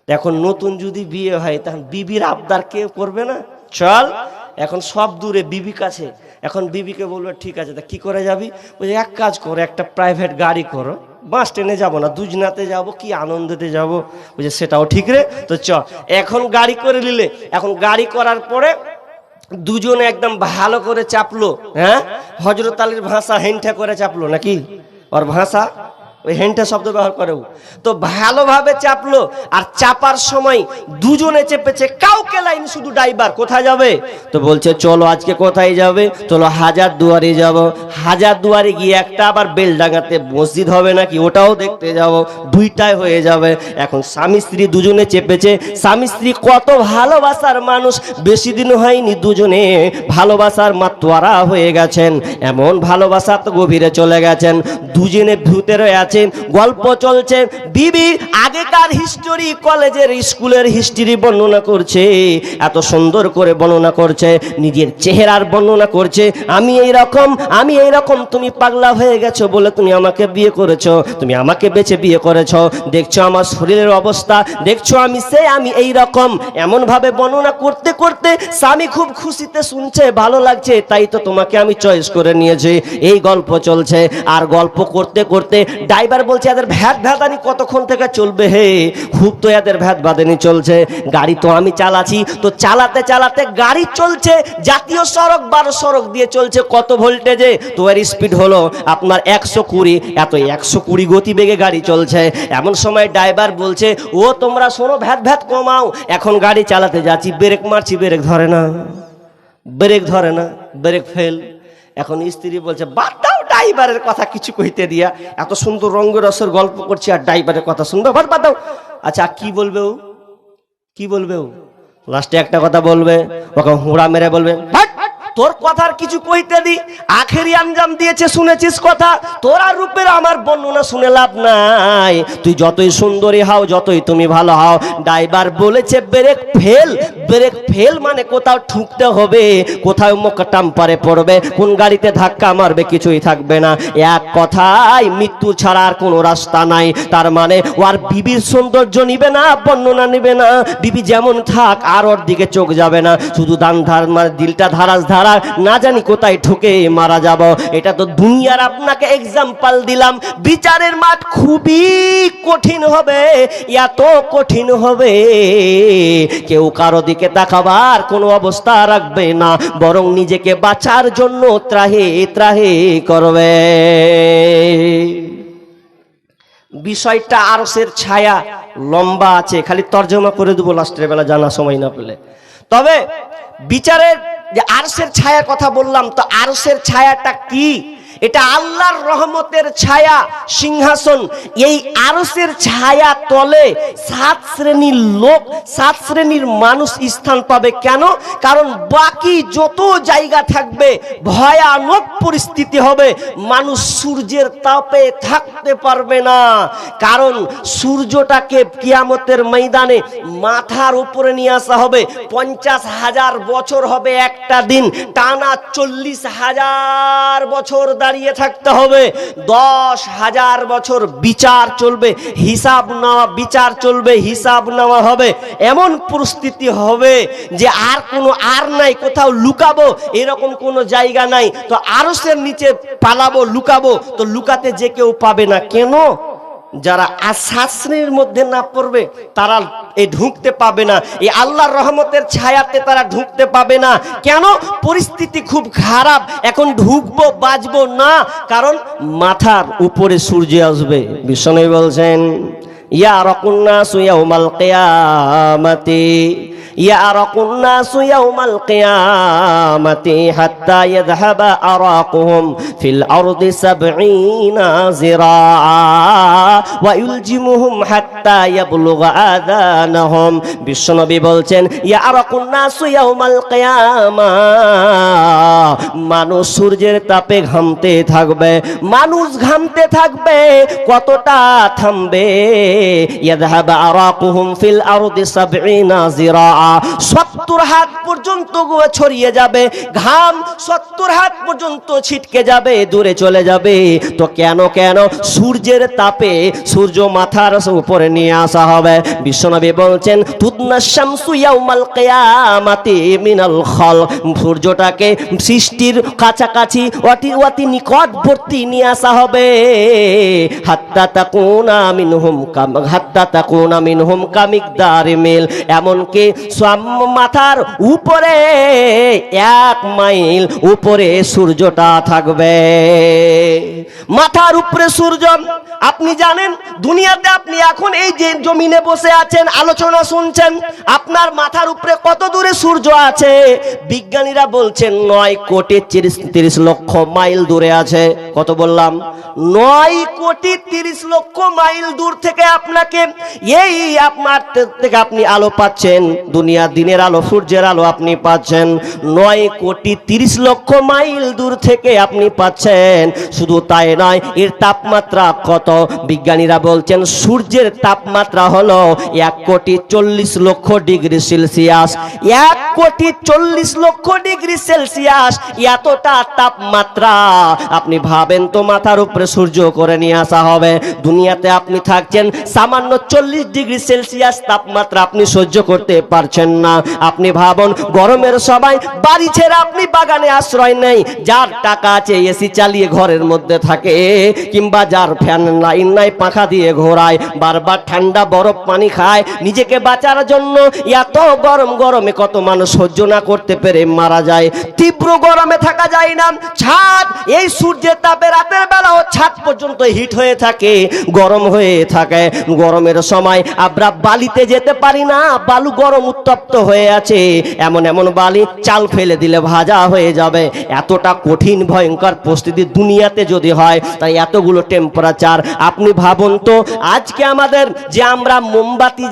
এখন নতুন যদি বিয়ে হয়, তখন বিবির আবদার কেউ করবে না, চল এখন সব দূরে বিবি কাছে। এখন বিবিকে বলবে ঠিক আছে, তা কি করে যাবি? বলছে এক কাজ করো, একটা প্রাইভেট গাড়ি করো, বাস ট্রেনে যাবো না, দুজনাতে যাব, কি আনন্দতে যাব। বুঝে সেটাও ঠিক রে, তো চ। এখন গাড়ি করে নিলে, এখন গাড়ি করার পরে দুজনে একদম ভালো করে চাপলো, হ্যাঁ, হযরত আলীর ভাষা হেন্ঠা করে চাপলো, নাকি ওর ভাষা ওই হেন্ঠা শব্দ ব্যবহার করেও, তো ভালোভাবে চাপলো। আর চাপার সময় দুজনে চেপেছে, কাউকে লাইন, শুধু ড্রাইভার কোথায় যাবে? তো বলছে চলো আজকে কোথায় যাবে? চলো হাজারদুয়ারি যাব। হাজারদুয়ারি গিয়ে একটা আবার বেলডাঙ্গাতে মসজিদ হবে নাকি, ওটাও দেখতে যাব, দুইটাই হয়ে যাবে। এখন স্বামী স্ত্রী দুজনে চেপেছে, স্বামী স্ত্রী কত ভালোবাসার মানুষ, বেশি দিন হয়নি দুজনে ভালোবাসার মাতোয়ারা হয়ে গেছেন, এমন ভালোবাসা তো গভীরে চলে গেছেন, দুজনে ভিতরে আছে, গল্প চলছে। বিবি আগেকার হিস্টোরি, কলেজের স্কুলের হিস্ট্রি বর্ণনা করছে, এত সুন্দর করে বর্ণনা করছে, নিজের চেহারার বর্ণনা করছে, আমি এই রকম, তুমি পাগলা হয়ে গেছো বলে তুমি আমাকে বিয়ে করেছো, তুমি আমাকে বেঁচে বিয়ে করেছো, দেখছো আমার শরীরের অবস্থা, দেখছো আমি এই রকম, এমন ভাবে বর্ণনা করতে করতে স্বামী খুব খুশিতে শুনছে, ভালো লাগছে, তাই তো তোমাকে আমি চয়েস করে নিয়েছি। এই গল্প চলছে, আর গল্প করতে করতে ড্রাইভার বলছে এদের ভ্যাট ভ্যাদানি কতক্ষণ থেকে চলবে হে, খুব তো এদের ভ্যাট বাদানি চলছে, গাড়ি তো আমি চালাচ্ছি, তো চালাতে চালাতে গাড়ি চলছে জাতীয় সড়ক 12 সড়ক দিয়ে চলছে, কত ভোল্টেজে, তো এর স্পিড হলো আপনার 120, এত 120 গতিবেগে গাড়ি চলছে। এমন সময় ড্রাইভার বলছে ও তোমরা শোনো, ভ্যাট ভ্যাট কমাও, এখন গাড়ি চালাতে যাচ্ছি, ব্রেক মারছি, ব্রেক ধরে না, ব্রেক ফেল। এখন স্ত্রী বলছে বাদ দাও, ড্রাইভারের কথা কিছু কইতে দিয়া, এত সুন্দর রঙ্গরসের গল্প করছি আর ড্রাইভারের কথা শুনবে, বাদ দাও। আচ্ছা কি বলবে ও? লাস্টে একটা কথা বলবে, ওকে হুড়া মেরে বলবে তোর কথার কিছু কইতে দি, আখেরি আঞ্জাম দিয়েছে শুনেছিস কথা, তোরা রূপের আমার বর্ণনা শুনে লাভ নাই, তুই যতই সুন্দরী হও, যতই তুমি ভালো হও, ড্রাইভার বলেছে ব্রেক ফেল মানে কোথাও ঠুকতে হবে, কোথাও মোকটাম্পারে পড়বে, কোন গাড়িতে ধাক্কা মারবে, কিছুই থাকবে না, এক কথায় মৃত্যু ছাড়া আর কোনো রাস্তা নাই। তার মানে ও আর বিবির সৌন্দর্য নিবে না, বর্ণনা নিবে না, বিবি যেমন থাক আর ওর দিকে চোখ যাবে না, শুধু দান ধার, মানে দিলটা ধারাস আমরা না জানি কোথায় ঢুকে মারা যাব। এটা তো দুনিয়ার আপনাকে এক্সাম্পল দিলাম। বিচারের মাঠ খুবই কঠিন হবে, এত কঠিন হবে কেউ কারো দিকে তাকাবার কোনো অবস্থা রাখবে না, বরং নিজেকে বাঁচার জন্য ত্রাহে ত্রাহে করবে। বিষয়টা আরশের ছায়া লম্বা আছে, খালি তর্জমা করে দেবো লাস্টের বেলা জানা সময় না পেলে। তবে বিচারের যে আরশের ছায়ার কথা বললাম, তো আরশের ছায়াটা কি? এটা আল্লাহর রহমতের ছায়া, সিংহাসন। এই আরশের ছায়া তলে 7 শ্রেণীর লোক, 7 শ্রেণীর মানুষ স্থান পাবে। কেন? কারণ বাকি যত জায়গা থাকবে ভয়ানক পরিস্থিতি হবে, মানুষ সূর্যের তাপে থাকতে পারবে না। কারণ সূর্যটাকে কিয়ামতের ময়দানে মাথার উপরে নিয়ে আসা হবে। 50,000 বছর হবে একটা দিন, টানা 40,000 বছর দাঁড়িয়ে থাকতে হবে। 10,000 বছর বিচার চলবে, হিসাব নেওয়া, বিচার চলবে, হিসাব নেওয়া হবে। এমন পরিস্থিতি হবে যে আর নাই, কোথাও লুকাবো এরকম কোনো জায়গা নাই। তো আরশের নিচে পালাবো, লুকাবো, তো লুকাতে যে কেউ পাবে না। কেন? যারা শাস্ত্রের মধ্যে না পড়বে তারা এই ঢুকতে পাবে না, এই আল্লাহর রহমতের ছায়াতে তারা ঢুকতে পাবে না। কেন? পরিস্থিতি খুব খারাপ, এখন ঢুকবো বাঁচবো না, কারণ মাথার উপরে সূর্য আসবে। বিশ্বনবী বলছেন, ইয়ারাকুন নাসু ইয়াউমাল কিয়ামাতি, ইয়ারাকুন নাসু ইয়াউমাল কিয়ামাতি হাত্তা ইয়াযহাবা আরাকুহুম ফিল আরদি 70 যিরাআ ওয়া ইলজিমুহুম হাত্তা ইয়াবলুগা আযানাহুম। বিশ্বনবী বলছেন, ইয়ারাকুন নাসু ইয়াউমাল কিয়ামা, মানুষ সূর্যের তাপে ঘামতে থাকবে, মানুষ ঘামতে থাকবে। কতটা থামবে? ইয়াযহাবা আরাকুহুম ফিল আরদি 70 যিরাআ, 70 হাত পর্যন্ত ছড়িয়ে যাবে ঘাম, 70 হাত পর্যন্ত ছিটকে যাবে, দূরে চলে যাবে। তো কেন? সূর্যের তাপে সূর্য মাথার উপরে নিয়ে আসা হবে। বিশ্বনবী বলছেন, তুদনা শামসু ইয়াউমাল কিয়ামাতি মিনাল খালক, সূর্যটাকে সৃষ্টির কাছাকাছি অতি নিকটবর্তী নিয়ে আসা হবে। হাত্তা তাকুনা মিনহুম কামিকদারি মিল, এমনকি মাথার উপরে 1 মাইল উপরে সূর্যটা থাকবে। মাথার উপরে সূর্য। আপনি জানেন দুনিয়াতে আপনি এখন এই যে জমিনে বসে আছেন, আলোচনা শুনছেন, আপনার মাথার উপরে কত দূরে সূর্য আছে? বিজ্ঞানীরা বলছেন 9 কোটি 30 লক্ষ মাইল দূরে আছে। কত বললাম? 9 কোটি 30 লক্ষ মাইল দূর থেকে আপনাকে, এই আপনার থেকে আপনি আলো পাচ্ছেন, দুনিয়ার দিনের আলো, সূর্যের আলো আপনি পাচ্ছেন 9 কোটি 30 লক্ষ মাইল দূর থেকে আপনি পাচ্ছেন। শুধু তাই নয়, এর তাপমাত্রা কত? বিজ্ঞানীরা বলছেন সূর্যের তাপমাত্রা হলো 1 কোটি 40 লক্ষ ডিগ্রি সেলসিয়াস। 1 কোটি 40 লক্ষ ডিগ্রি সেলসিয়াস, এতটা তাপমাত্রা। আপনি ভাবেন তো, মাথার উপরে সূর্য করে নিয়ে আসা হবে। দুনিয়াতে আপনি থাকছেন, সামান্য 40 ডিগ্রি সেলসিয়াস তাপমাত্রা আপনি সহ্য করতে পারছেন না। আপনি ভাবুন, গরমের সময় বাড়ি ছেড়ে আপনি বাগানে আশ্রয় নেই। যার টাকা আছে এসি চালিয়ে ঘরের মধ্যে থাকে, কিংবা যার ফ্যান লাইন নাই পাখা দিয়ে ঘোরায়, বারবার ঠান্ডা বরফ পানি খায় নিজেকে বাঁচার জন্য। এত গরমে কত মানুষ সহ্য না করতে পেরে মারা যায়। তীব্র গরমে থাকা যায় না। ছাদ, এই সূর্যের তাপে রাতের বেলাও ছাদ পর্যন্ত হিট হয়ে থাকে, গরম হয়ে থাকে। গরমের সময় আমরা বালিতে যেতে পারি না, বালু গরম উত্তপ্ত হয়ে আছে। এমন বালি চাল ফেলে দিলে ভাজা হয়ে যাবে। এতটা কঠিন ভয়ঙ্কর পরিস্থিতি দুনিয়াতে যদি হয়, তাই এতগুলো টেম্পারেচার। আপনি ভাবুন তো, আজকে আমাদের যে আমরা মোমবাতি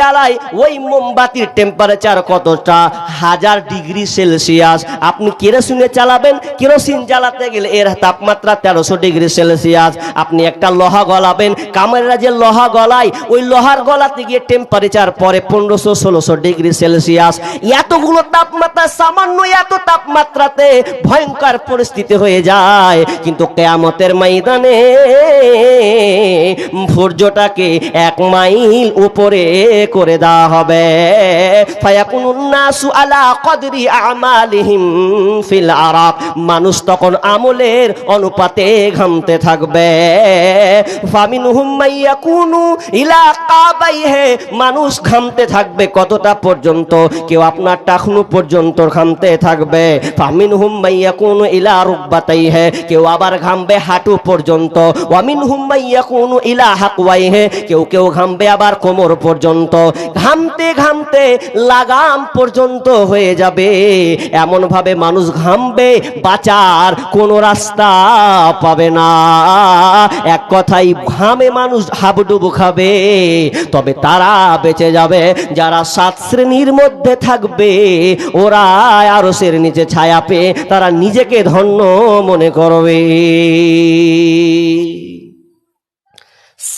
জ্বালাই, ওই মোমবাতির টেম্পারেচার কতটা? 1000 ডিগ্রি সেলসিয়াস। আপনি কেরোসিনে চালাবেন, কেরোসিন জ্বালাতে গেলে এর তাপমাত্রা 1300 ডিগ্রি সেলসিয়াস। আপনি একটা লোহা গলাবেন, কামারেরা যে লোহা গলায়, ওই লোহার গলাতে গিয়ে টেম্পারেচার পরে 1500-1600 ডিগ্রি সেলসিয়াস। এতগুলো তাপমাত্রা, সামান্য এত তাপমাত্রাতে ভয়ঙ্কর পরিস্থিতি হয়ে যায়। কিন্তু কিয়ামতের ময়দানে সূর্যটাকে 1 মাইল উপরে করে দেওয়া হবে। ফায়াকুনুন নাসু আলা কদরি আমালিহিম ফিল আরাক, মানুষ তখন আমলের অনুপাতে ঘামতে থাকবে। ফামিনহুম মাইয়াকুনু ইলা কাবাইহি, মানুষ ঘামতে থাকবে কতটা পর্যন্ত? কেউ আপনার টাকনু পর্যন্ত ঘামতে থাকবে। ফামিনহুম মাইয়াকুনু ইলা রুকবাতাইহি, কেউ আবার ঘামবে হাঁটু পর্যন্ত। ওয়ামিনহুম মাইয়াকুনু ইলা হাকওয়াইহি, কেউ কেউ ঘামবে আবার কোমর পর্যন্ত। ঘামতে ঘামতে লাগাম পর্যন্ত হয়ে যাবে। এমন ভাবে মানুষ ঘামবে, বাঁচার কোনো রাস্তা পাবে না। এক কথাই ঘামে মানুষ হাবুডুবু খাবে। তবে তারা বেঁচে যাবে যারা 7 শ্রেণীর মধ্যে থাকবে। ওরা আরশের নিচে ছায়া পেয়ে তারা নিজেকে ধন্য মনে করবে।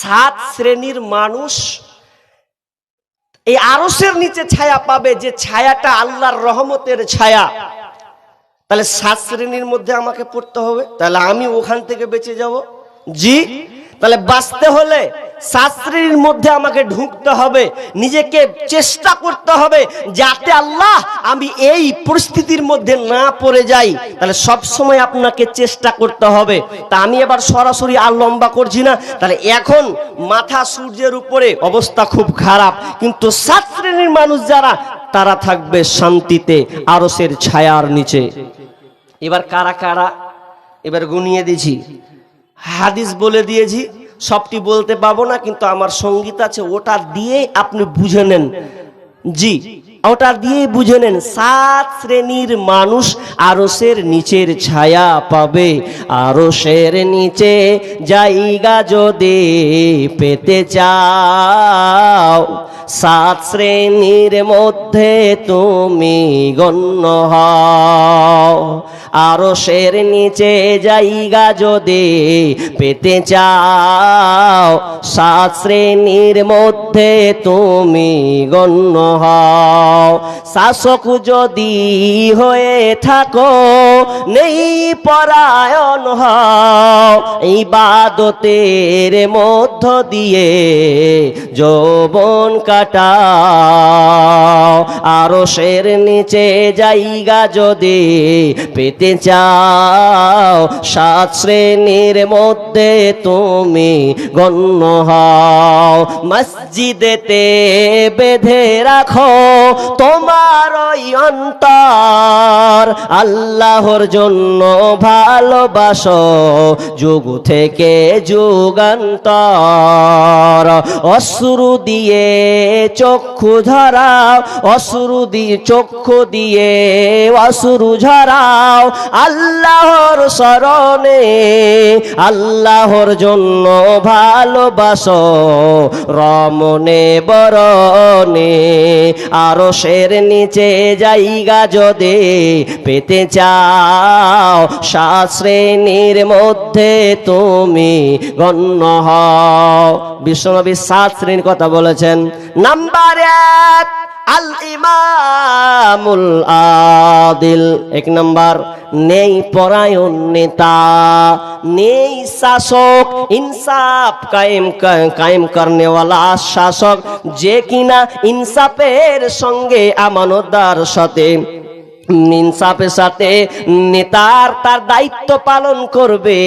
7 শ্রেণীর মানুষ এই আরশের নিচে ছায়া পাবে, যে ছায়াটা আল্লাহর রহমতের ছায়া। তাহলে 7 শ্রেণীর মধ্যে আমাকে পড়তে হবে, তাহলে আমি ওখান থেকে বেঁচে যাব। জি, তাহলে বাঁচতে হলে 7 শ্রেণীর মধ্যে আমাকে ঢুকতে হবে, নিজেকে চেষ্টা করতে হবে যাতে আল্লাহ আমি এই পরিস্থিতির মধ্যে না পড়ে যাই। তাহলে সব সময় আপনাকে চেষ্টা করতে হবে। তা আমি এবার সরাসরি আর লম্বা করছি না। তাহলে এখন মাথা সূর্যের উপরে, অবস্থা খুব খারাপ, কিন্তু 7 শ্রেণীর মানুষ যারা, তারা থাকবে শান্তিতে আরশের ছায়ার নিচে। এবার কারা কারা, এবার গুনিয়ে দিয়েছি, হাদিস বলে দিয়েছি, সবটি বলতে পাবো না, কিন্তু আমার সঙ্গীত আছে, ওটা দিয়ে আপনি বুঝে নেন। জি, ওটা দিয়ে বুঝে নেন। 7 শ্রেণীর মানুষ আরশের নিচের ছায়া পাবে। আরশের নিচে জায়গা যদি পেতে চাও, 7 শ্রেণীর মধ্যে তুমি গণ্য হও। আরশের নিচে জায়গা যদি পেতে চাও, 7 শ্রেণীর মধ্যে তুমি গণ্য হও। শাসক যদি হয়ে থাকো, নেই পরায়ণ হও, ইবাদতের মধ্য দিয়ে যৌবন কাটাও। আরশের নিচে জায়গা যদি পেতে চাও, 7 শ্রেণীর মধ্যে তুমি গণ্য হও। মসজিদেতে বেঁধে রাখো তোমার ওই অন্তর, আল্লাহর জন্য ভালোবাসো যুগ থেকে যুগান্তর। অশ্রু দিয়ে চক্ষু ঝরাও, অশ্রু দিয়ে চক্ষু দিয়ে অশ্রু ঝরাও, আল্লাহর শরণে আল্লাহর জন্য ভালোবাসো রমনে বরণে। আরশের নিচে জায়গা যদি পেতে চাও, 7 শ্রেণীর মধ্যে তুমি গণ্য হও। বিশ্বনবী 7 শ্রেণীর কথা বলেছেন। নাম্বার 1 আল ইমামুল আদিল। 1 নাম্বার, নেই পরায়ণ নেতা, নেই শাসক, ইনসাফ কায়েম করনে ওয়ালা শাসক, যে কিনা ইনসাফের সঙ্গে আমানতদার সাথে ইনসাফের সাথে নেতার তার দায়িত্ব পালন করবে,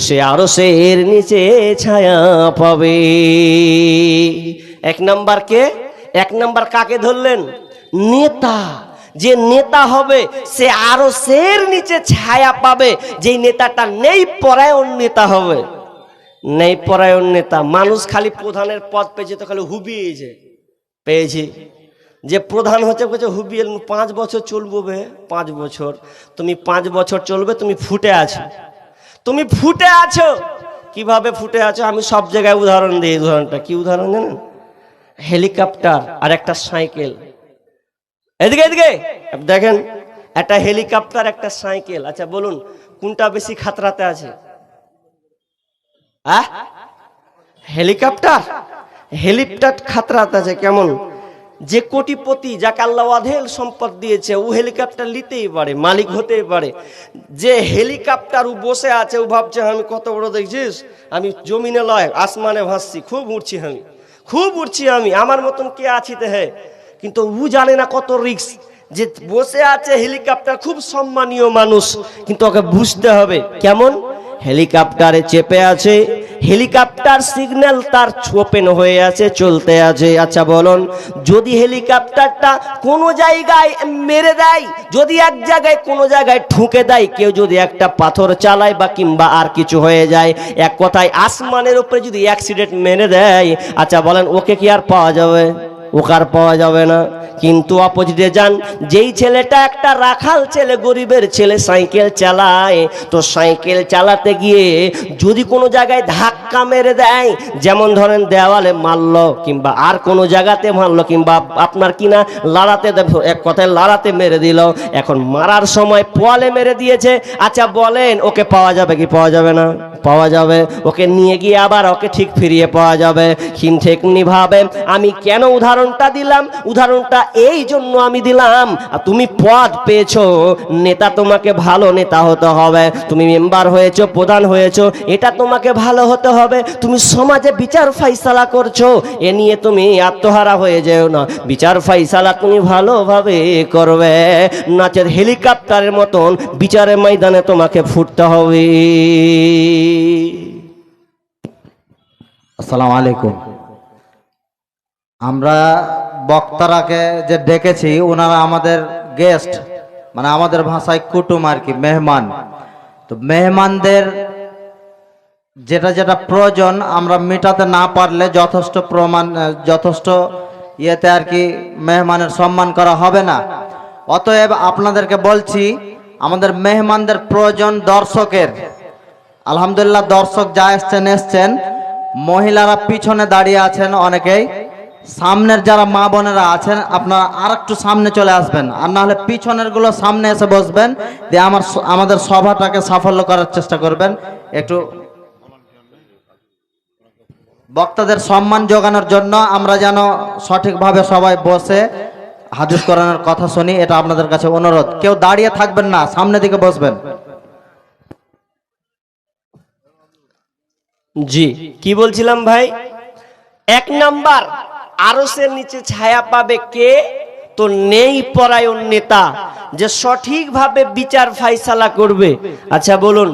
সে আরশের নিচে ছায়া পাবে। 1 নাম্বার কে? 1 নাম্বার কাকে ধরলেন? নেতা। যে নেতা হবে সে আরশের নিচে ছায়া পাবে। যেই নেতাটা নেই পরায়ণ নেতা হবে। নেই পরায়ণ নেতা, মানুষ খালি প্রধানের পদ পেয়েছে তো খালি হুবিয়েছে, পেয়েছি যে প্রধান হচ্ছে বলছে হুবিয়ে 5 বছর চলবো বে, 5 বছর। তুমি 5 বছর চলবে, তুমি ফুটে আছো, তুমি ফুটে আছো। কিভাবে ফুটে আছো? আমি সব জায়গায় উদাহরণ দিই। উদাহরণটা কি উদাহরণ জানেন? হেলিকপ্টার আর একটা সাইকেল। এদিকে এদিকে দেখেন, একটা হেলিকপ্টার একটা সাইকেল। আচ্ছা বলুন কোনটা বেশি খাতরাতে আছে? হেলিকপ্টার। হেলিকপ্টার খাতরাতে আছে। কেমন? যে কোটিপতি, যাকে আল্লাহ অঢেল সম্পদ দিয়েছে, ও হেলিকপ্টার নিতেই পারে, মালিক হতেই পারে। যে হেলিকপ্টার ও বসে আছে, ও ভাবছে আমি কত বড়, দেখছিস আমি জমিনে লয় আসমানে ভাসছি, খুব উড়ছি, আমি খুব উড়ছি, আমি আমার মতন কে আছি তে হে। কিন্তু ও জানে না কত রিস্ক। যে বসে আছে হেলিকপ্টার, খুব সম্মানীয় মানুষ, কিন্তু ওকে বুঝতে হবে কেমন। হেলিকপ্টারে চেপে আছে, হেলিকপ্টার সিগন্যাল তার ওপেন হয়ে আছে, চলতে আছে। আচ্ছা বলুন, যদি হেলিকপ্টারটা কোনো জায়গায় মেরে দেয়, যদি এক জায়গায় কোনো জায়গায় ঠুকে দেয়, কেউ যদি একটা পাথর চালায় বা কিংবা আর কিছু হয়ে যায়, এক কথায় আসমানের উপরে যদি অ্যাক্সিডেন্ট মেরে দেয়, আচ্ছা বলেন ওকে কি আর পাওয়া যাবে? ওকে আর পাওয়া যাবে না। কিন্তু অপোজিটে যান, যেই ছেলেটা একটা রাখাল ছেলে, গরিবের ছেলে, সাইকেল চালায়, তো সাইকেল চালাতে গিয়ে যদি কোনো জায়গায় ধাক্কা মেরে দেয়, যেমন ধরেন দেওয়ালে মারলো কিংবা আর কোনো জায়গাতে মারলো, কিংবা আপনার কিনা লাড়াতে, এক কথায় লাড়াতে মেরে দিল, এখন মারার সময় পোয়ালে মেরে দিয়েছে, আচ্ছা বলেন ওকে পাওয়া যাবে কি পাওয়া যাবে না? পাওয়া যাবে। ওকে নিয়ে গিয়ে আবার ওকে ঠিক ফিরিয়ে পাওয়া যাবে। কিন্তু তেমনি ভাবে আমি কেন উদাহরণটা দিলাম, উদাহরণটা এই জন্য আমি দিলাম, তুমি পদ পেয়েছো, নেতা তোমাকে ভালো নেতা হতে হবে, তুমি মেম্বার হয়েছো, প্রধান হয়েছো, এটা তোমাকে ভালো হতে হবে। তুমি সমাজে বিচার ফাইসালা করছো, এ নিয়ে তুমি আত্মহারা হয়ে যেও না। বিচার ফাইসালা তুমি ভালোভাবে করবে, নাচের হেলিকপ্টারের মতন বিচারের ময়দানে তোমাকে ফুটতে হবে। আসসালামু আলাইকুম। আমরা বক্তারাকে যে ডেকেছি, ওনারা আমাদের গেস্ট, মানে আমাদের ভাষায় কুটুম আর কি, মেহমান। তো মেহমানদের যেটা যেটা প্রয়োজন আমরা মেটাতে না পারলে যথেষ্ট ইয়েতে আর কি মেহমানের সম্মান করা হবে না। অতএব আপনাদেরকে বলছি, আমাদের মেহমানদের প্রয়োজন দর্শকের। আলহামদুলিল্লাহ দর্শক যা এসছেন, মহিলারা পিছনে দাঁড়িয়ে আছেন অনেকেই, সামনের যারা মা বোনেরা আছেন আপনারা আর একটু সামনে চলে আসবেন, আর না হলে পিছনের গুলো সামনে এসে বসবেন, দিয়ে আমাদের সভাটাকে সাফল্য করার চেষ্টা করবেন। একটু বক্তাদের সম্মান যোগানোর জন্য আমরা যেন সঠিকভাবে সবাই বসে হাদিস কোরআনের কথা শুনি, এটা আপনাদের কাছে অনুরোধ। কেউ দাঁড়িয়ে থাকবেন না, সামনের দিকে বসবেন। জি, কি বলছিলাম ভাই? এক নাম্বার, আরশের নিচে ছায়া পাবে কে? তো নেই পরায়ণ নেতা, যে সঠিকভাবে বিচার ফাইসালা করবে। আচ্ছা বলুন,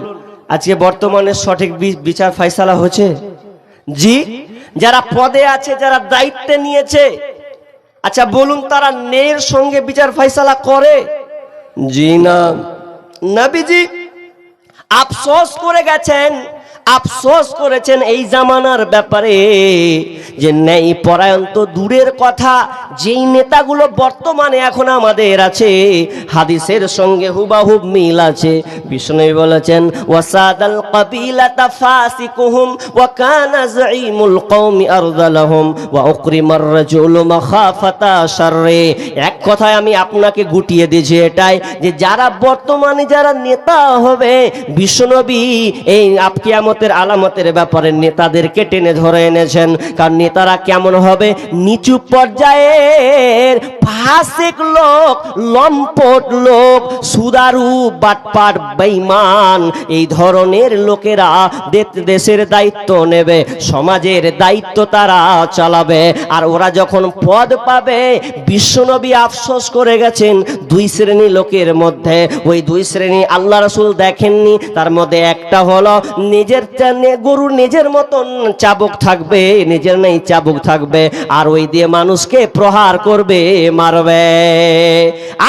আজকে বর্তমানে সঠিক বিচার ফাইসালা হচ্ছে? জি, যারা পদে আছে, যারা দায়িত্বে নিয়েছে, আচ্ছা বলুন তারা ন্যায়ের সঙ্গে বিচার ফাইসালা করে? জি না। নবীজি আফসোস করে গেছেন, আফসোস করেছেন এই জামানার ব্যাপারে, যে ন্যায় পরায়ণ তো দূরের কথা, যেই নেতাগুলো বর্তমানে এখন আমাদের আছে, হাদিসের সঙ্গে হুবাহুব মিল আছে। বিষ্ণু বলেছেন, ওয়াসাদাল কাবিলাতা ফাসিকুহুম ওয়া কানা যাঈমুল কওমি আরযালাহুম ওয়া উকরিমার রাজুলু মাখাফাতা শাররি। এক কথায় আমি আপনাকে গুটিয়ে দিয়েছি এটাই, যে যারা বর্তমানে যারা নেতা হবে, বিশ্বনবী এই কিয়ামতের আলামতের ব্যাপারে নেতাদেরকে টেনে ধরে এনেছেন। কারণ নেতারা কেমন হবে? নিচু পর্যায়ের ফাসিক লোক, লম্পট লোক, সুদারু, বাটপার, বেঈমান, এই ধরনের লোকেরা দেশের দায়িত্ব নেবে, সমাজের দায়িত্ব তারা চালাবে। আর ওরা যখন পদ পাবে, বিশ্বনবী আফসোস করে গেছেন দুই শ্রেণী লোকের মধ্যে। ওই দুই শ্রেণী আল্লাহ রাসূল দেখেননি, তার মধ্যে একটা হলো নিজের গরু নিজের মতন চাবুক থাকবে, নিজের নেই চাবুক থাকবে, আর ওই দিয়ে মানুষকে প্রহার করবে, মারবে।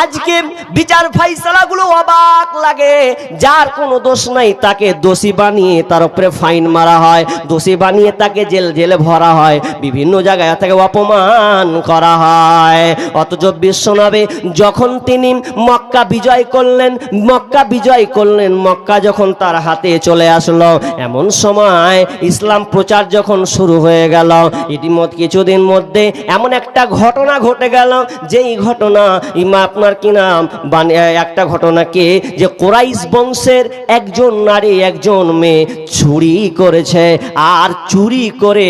আজকে বিচার ফাইসালাগুলো অবাক লাগে, যার কোনো দোষ নাই তাকে দোষী বানিয়ে তার উপরে ফাইন মারা হয়, দোষী বানিয়ে তাকে জেলে ভরা হয়, বিভিন্ন জায়গায় তাকে অপমান করা হয়। অথচ বিশ্বনবী যখন তিনি মক্কা বিজয় করলেন, মক্কা যখন তার হাতে চলে আসলো, এমন সময় ইসলাম প্রচার যখন শুরু হয়ে গেল, ইতিমধ্যে কিছুদিন মধ্যে এমন একটা ঘটনা ঘটে গেল, যেই ঘটনা আপনার কি নাম একটা ঘটনাকে যে কুরাইশ বংশের একজন নারী একজন মেয়ে চুরি করেছে, আর চুরি করে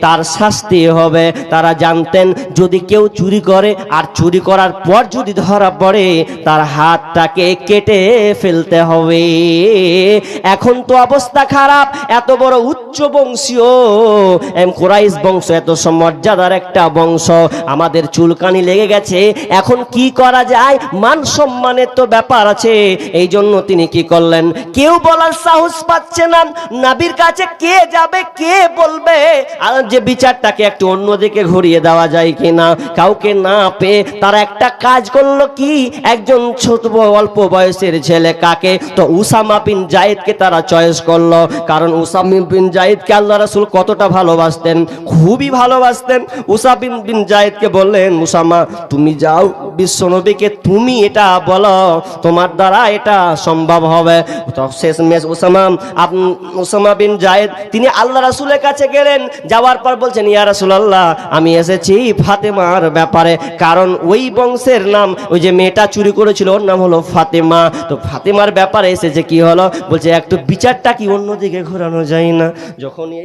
তার শাস্তি হবে। তারা জানতেন যদি কেউ চুরি করে আর চুরি করার পর যদি ধরা পড়ে তার হাতটাকে কেটে ফেলতে হবে। এখন তো অবস্থা খারাপ, এত বড় উচ্চ বংশীয় কুরাইশ বংশ, এত মর্যাদার একটা বংশ, আমাদের চুলকানি লেগে গেছে, এখন কি করা যায়? মান সম্মানের তো ব্যাপার আছে। এই জন্য তিনি কি করলেন, কেউ বলার সাহস পাচ্ছে না, নবীর কাছে কে যাবে, কে বলবে, আর যে বিচারটাকে একটু অন্যদিকে ঘুরিয়ে দেওয়া যায় কিনা, কাউকে না পেয়ে তারা একটা কাজ করলো কি, একজন ছোট অল্প বয়সের ছেলে, কাকে, তো উসামা বিন জায়েদকে তারা চয়েস করলো। কারণ উসামা বিন জায়েদকে আল্লাহ রাসূল কতটা ভালোবাসতেন, খুবই ভালোবাসতেন। উসামা বিন জায়েদকে বললেন, উসামা তুমি যাও বিশ্বনবীকে তুমি এটা বলো, তোমার দ্বারা এটা সম্ভব হবে। তো শেষমেশ উসামা বিন জায়েদ তিনি আল্লাহ রাসূলের কাছে গেলেন, যাওয়ার পর বলছেন, ইয়া রাসূলুল্লাহ আমি এসেছি ফাতেমার ব্যাপারে, কারণ ওই বংশের নাম, ওই যে মেয়েটা চুরি করেছিল ওর নাম হলো ফাতেমা, তো ফাতেমার ব্যাপারে এসেছে। কি হলো? বলছে একটু বিচারটা কি অন্যদিকে ঘোরানো যায় না? যখনই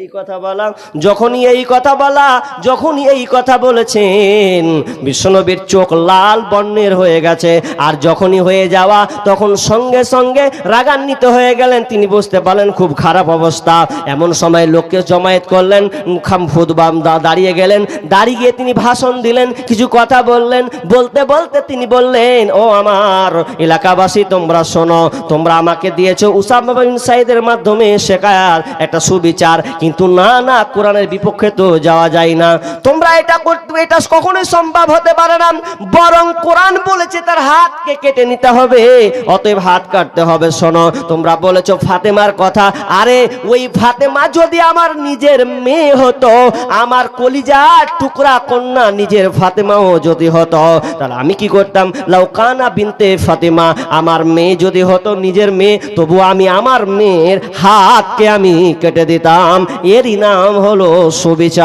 এই কথা বলেছেন বিশ্বনবীর চোখ লাল বর্ণের হয়ে গেছে, আর যখনই হয়ে যাওয়া তখন সঙ্গে সঙ্গে রাগান্বিত হয়ে গেলেন। তিনি বুঝতে পারলেন খুব খারাপ অবস্থা। এমন সময় লোককে জমায়েত করলেন, দাঁড়িয়ে গেলেন, দাঁড়িয়ে গিয়ে তিনি ভাষণ দিলেন, কিছু কথা বললেন। বলতে বলতে তিনি বললেন, ও আমার এলাকাবাসী তোমরা শোনো, তোমরা আমাকে দিয়েছো উসামা বিন সাইদের মাধ্যমে শেখায়ার একটা সুবিচার, কিন্তু না কোরআনের বিপক্ষে তো যাওয়া যায় না, তোমরা এটা কখনোই সম্ভব হতে পারে না, বরং কোরআন বলেছে তার হাতকে কেটে নিতে হবে, অতএব হাত কাটতে হবে। শোনো, তোমরা বলেছো ফাতেমার কথা, আরে ওই ফাতেমা যদি আমার নিজের মেয়ে হতো, আমার কলিজার টুকরা কন্যা নিজের ফাতেমাও যদি হতো, তাহলে আমি কি করতাম? লাউকানা বিনতে ফাতেমা, আমার মেয়ে যদি হতো নিজের মেয়ে, তবু আমি আমার মেয়ের হাতকে আমি কেটে দিতাম। এরই নাম হলো সুবিচার।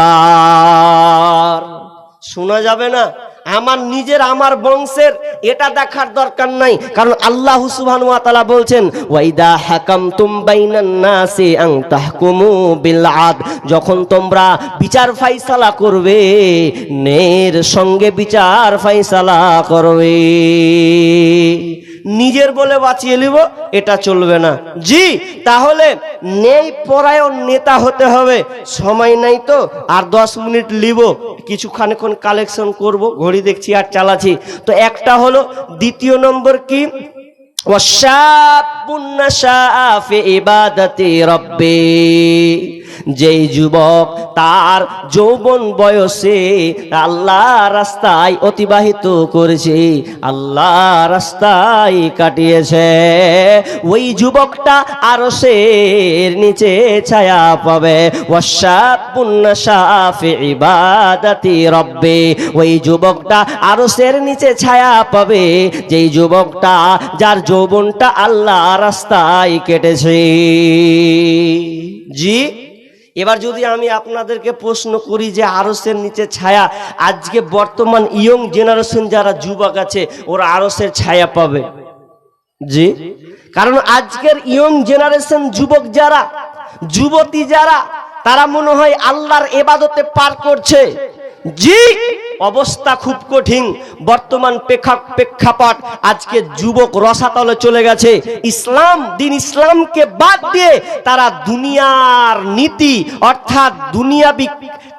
শোনা যাবে না? আমার নিজের, আমার বংশের, এটা দেখার দরকার নাই, কারণ আল্লাহ সুবহানাহু ওয়া তাআলা বলছেন, ওয়াইদা হাকামতুম বাইনান নাসি আন তাহকুমু বিল আদল, যখন তোমরা বিচার ফায়সালা করবে, ন্যায়ের সঙ্গে বিচার ফায়সালা করবে। নিজের বলে বাঁচিয়ে নিব এটা চলবে না। জি, তাহলে ন্যায় পরায়ণ নেতা হতে হবে। সময় নাই তো, আর 10 মিনিট লিব, কিছুক্ষণ কালেকশন করব, ঘড়ি দেখছি আর চালাচ্ছি। তো একটা হলো, দ্বিতীয় নম্বর কি, ওয়াশাবুন নাশাআ ফি ইবাদাতি রাব্বি, যেই যুবক তার যৌবন বয়সে আল্লাহ রাস্তায় অতিবাহিত করেছে, আল্লাহ রাস্তায় কাটিয়েছে, ওই যুবকটা আরশের নিচে ছায়া পাবে। ওয়াশাবুন নাশাআ ফি ইবাদাতি রাব্বি, ওই যুবকটা আরশের নিচে ছায়া পাবে, যেই যুবকটা যার যৌবনটা আল্লাহ রাস্তায় কেটেছে। জি, এবার যদি আমি আপনাদেরকে প্রশ্ন করি যে আরশের নিচে ছায়া, আজকে বর্তমান ইয়ং জেনারেশন যারা যুবক আছে ওরা আরশের ছায়া পাবে? জি, কারণ আজকের ইয়ং জেনারেশন যুবক যারা, যুবতী যারা, তারা মনে হয় আল্লাহর ইবাদতে পার করছে। জি, অবস্থা খুব কঠিন। বর্তমান প্রেক্ষাপট, আজকে যুবক রসাতলে চলে গেছে। দিন ইসলামকে বাদ দিয়ে তারা দুনিয়ার নীতি, অর্থাৎ দুনিয়াবি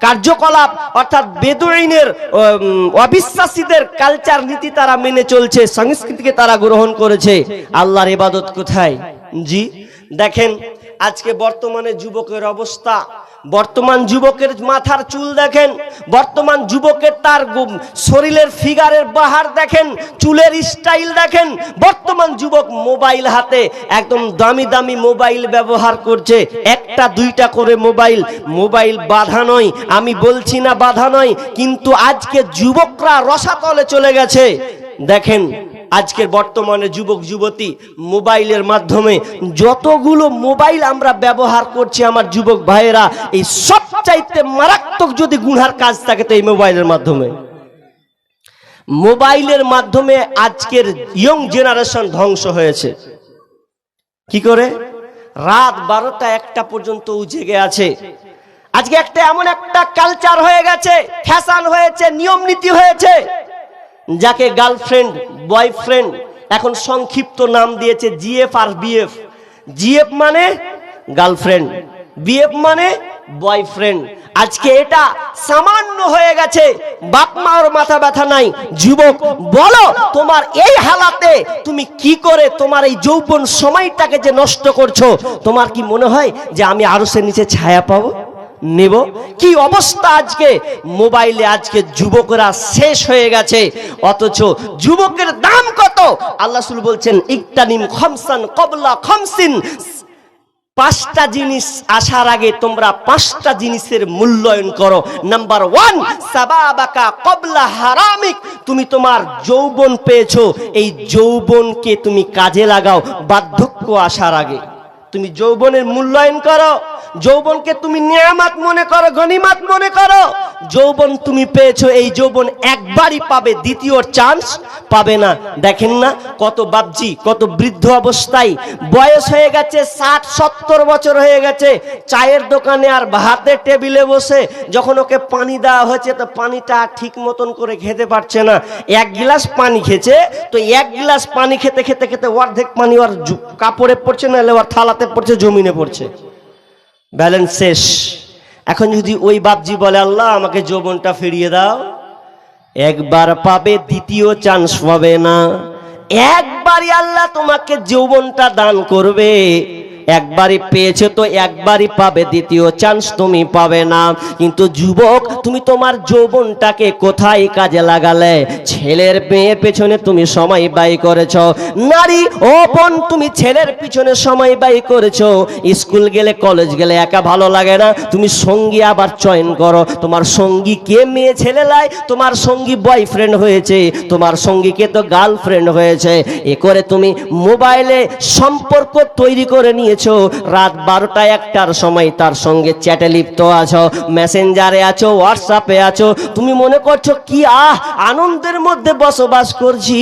কার্যকলাপ, অর্থাৎ বেদুইনের অবিশ্বাসীদের কালচার নীতি তারা মেনে চলছে, সংস্কৃতিকে তারা গ্রহণ করেছে। আল্লাহর ইবাদত কোথায়? জি, দেখেন আজকে বর্তমানে যুবকের অবস্থা, বর্তমান যুবকের মাথার চুল দেখেন, বর্তমান যুবকের তার শরীরের ফিগারের বাহার দেখেন, চুলের স্টাইল দেখেন। বর্তমান যুবক মোবাইল হাতে, একদম দামি দামি মোবাইল ব্যবহার করছে, একটা দুইটা করে মোবাইল বাধা নয়, আমি বলছি না বাধা নয়, কিন্তু আজকে যুবকরা রসাতলে চলে গেছে। দেখেন আজকের বর্তমানে যুবক যুবতী মোবাইলের মাধ্যমে যতগুলো মোবাইল আমরা ব্যবহার করছি, আমার যুবক ভাইয়েরা, এই সবচাইতে মারাত্মক যদি গুনার কাজ থাকে তো এই মোবাইলের মাধ্যমে। মোবাইলের মাধ্যমে আজকের ইয়ং জেনারেশন ধ্বংস হয়েছে। কি করে? রাত 12টা 1টা পর্যন্ত ও জেগে আছে। আজকে একটা এমন একটা কালচার হয়ে গেছে, ফ্যাশন হয়েছে, নিয়ম নীতি হয়েছে, যাকে গার্লফ্রেন্ড বয়ফ্রেন্ড এখন সংক্ষিপ্ত নাম দিয়েছে জিএফ আর বিএফ। জিএফ মানে গার্লফ্রেন্ড, বিএফ মানে বয়ফ্রেন্ড। আজকে এটা সামান্য হয়ে গেছে, বাপ মার মাথা ব্যথা নাই। যুবক বলো, তোমার এই হালাতে তুমি কি করে তোমার এই যৌবন সময়টাকে যে নষ্ট করছো? তোমার কি মনে হয় যে আমি আরশের নিচে ছায়া পাবো, নেব? কি অবস্থা আজকে মোবাইলে, আজকে যুবকরা শেষ হয়ে গেছে। অথচ যুবকের দাম কত? আল্লাহ রাসূল বলছেন ইকতানিম খামসান ক্বাবলা খামসিন, 5টা জিনিস আসার আগে তোমরা 5টা জিনিসের মূল্যায়ন করো। নাম্বার 1, সাবাবাকা ক্বাবলা হারামিক, তুমি তোমার যৌবন পেয়েছো, এই যৌবনকে তুমি কাজে লাগাও বার্ধক্য আসার আগে। তুমি যৌবনের মূল্যায়ন করো, যৌবনকে তুমি নিয়ামত মনে করো, গনিমত মনে করো। যৌবন তুমি পেয়েছো, এই যৌবন একবারই পাবে, দ্বিতীয় চান্স পাবে না। দেখেন না কত বাপজি, কত বৃদ্ধ অবস্থায় বয়স হয়ে গেছে, 60-70 বছর হয়ে গেছে, চায়ের দোকানে আর ভাতের টেবিলে বসে যখন ওকে পানি দেওয়া হয়েছে তো পানিটা ঠিক মতন করে খেতে পারছে না। 1 গ্লাস পানি খেয়েছে, তো 1 গ্লাস পানি খেতে খেতে খেতে অর্ধেক পানি ওর কাপড়ে পড়ছে, না ওর থালাতে পড়ছে, জমিনে পড়ছে, ব্যালেন্স শেষ। এখন যদি ওই বাপজি বলে আল্লাহ আমাকে যৌবনটা ফিরিয়ে দাও, একবার পাবে, দ্বিতীয় চান্স পাবে না। একবারই আল্লাহ তোমাকে যৌবনটা দান করবে, একবারই পেয়েছে তো একবারই পাবে, দ্বিতীয় চান্স তুমি পাবে না। কিন্তু যুবক, তুমি তোমার যৌবনটাকে কোথায় কাজে লাগালে? ছেলের মেয়ের পেছনে তুমি সময় ব্যয় করেছো। নারী ও বোন, তুমি ছেলের পিছনে সময় ব্যয় করেছো। স্কুল গেলে কলেজ গেলে একা ভালো লাগে না, তুমি সঙ্গী আবার চয়ন করো। তোমার সঙ্গী কে মেয়ে ছেলে লাই? তোমার সঙ্গী বয়ফ্রেন্ড হয়েছে, তোমার সঙ্গীকে তো গার্লফ্রেন্ড হয়েছে। এ করে তুমি মোবাইলে সম্পর্ক তৈরি করে নিয়েছো। রাত 12টা 1টার সময় তার সঙ্গে চ্যাটে লিপ্ত আছো, মেসেঞ্জারে আছো, হোয়াটসঅ্যাপে আছো। তুমি মনে করছো কি আনন্দের মধ্যে বসবাস করছি।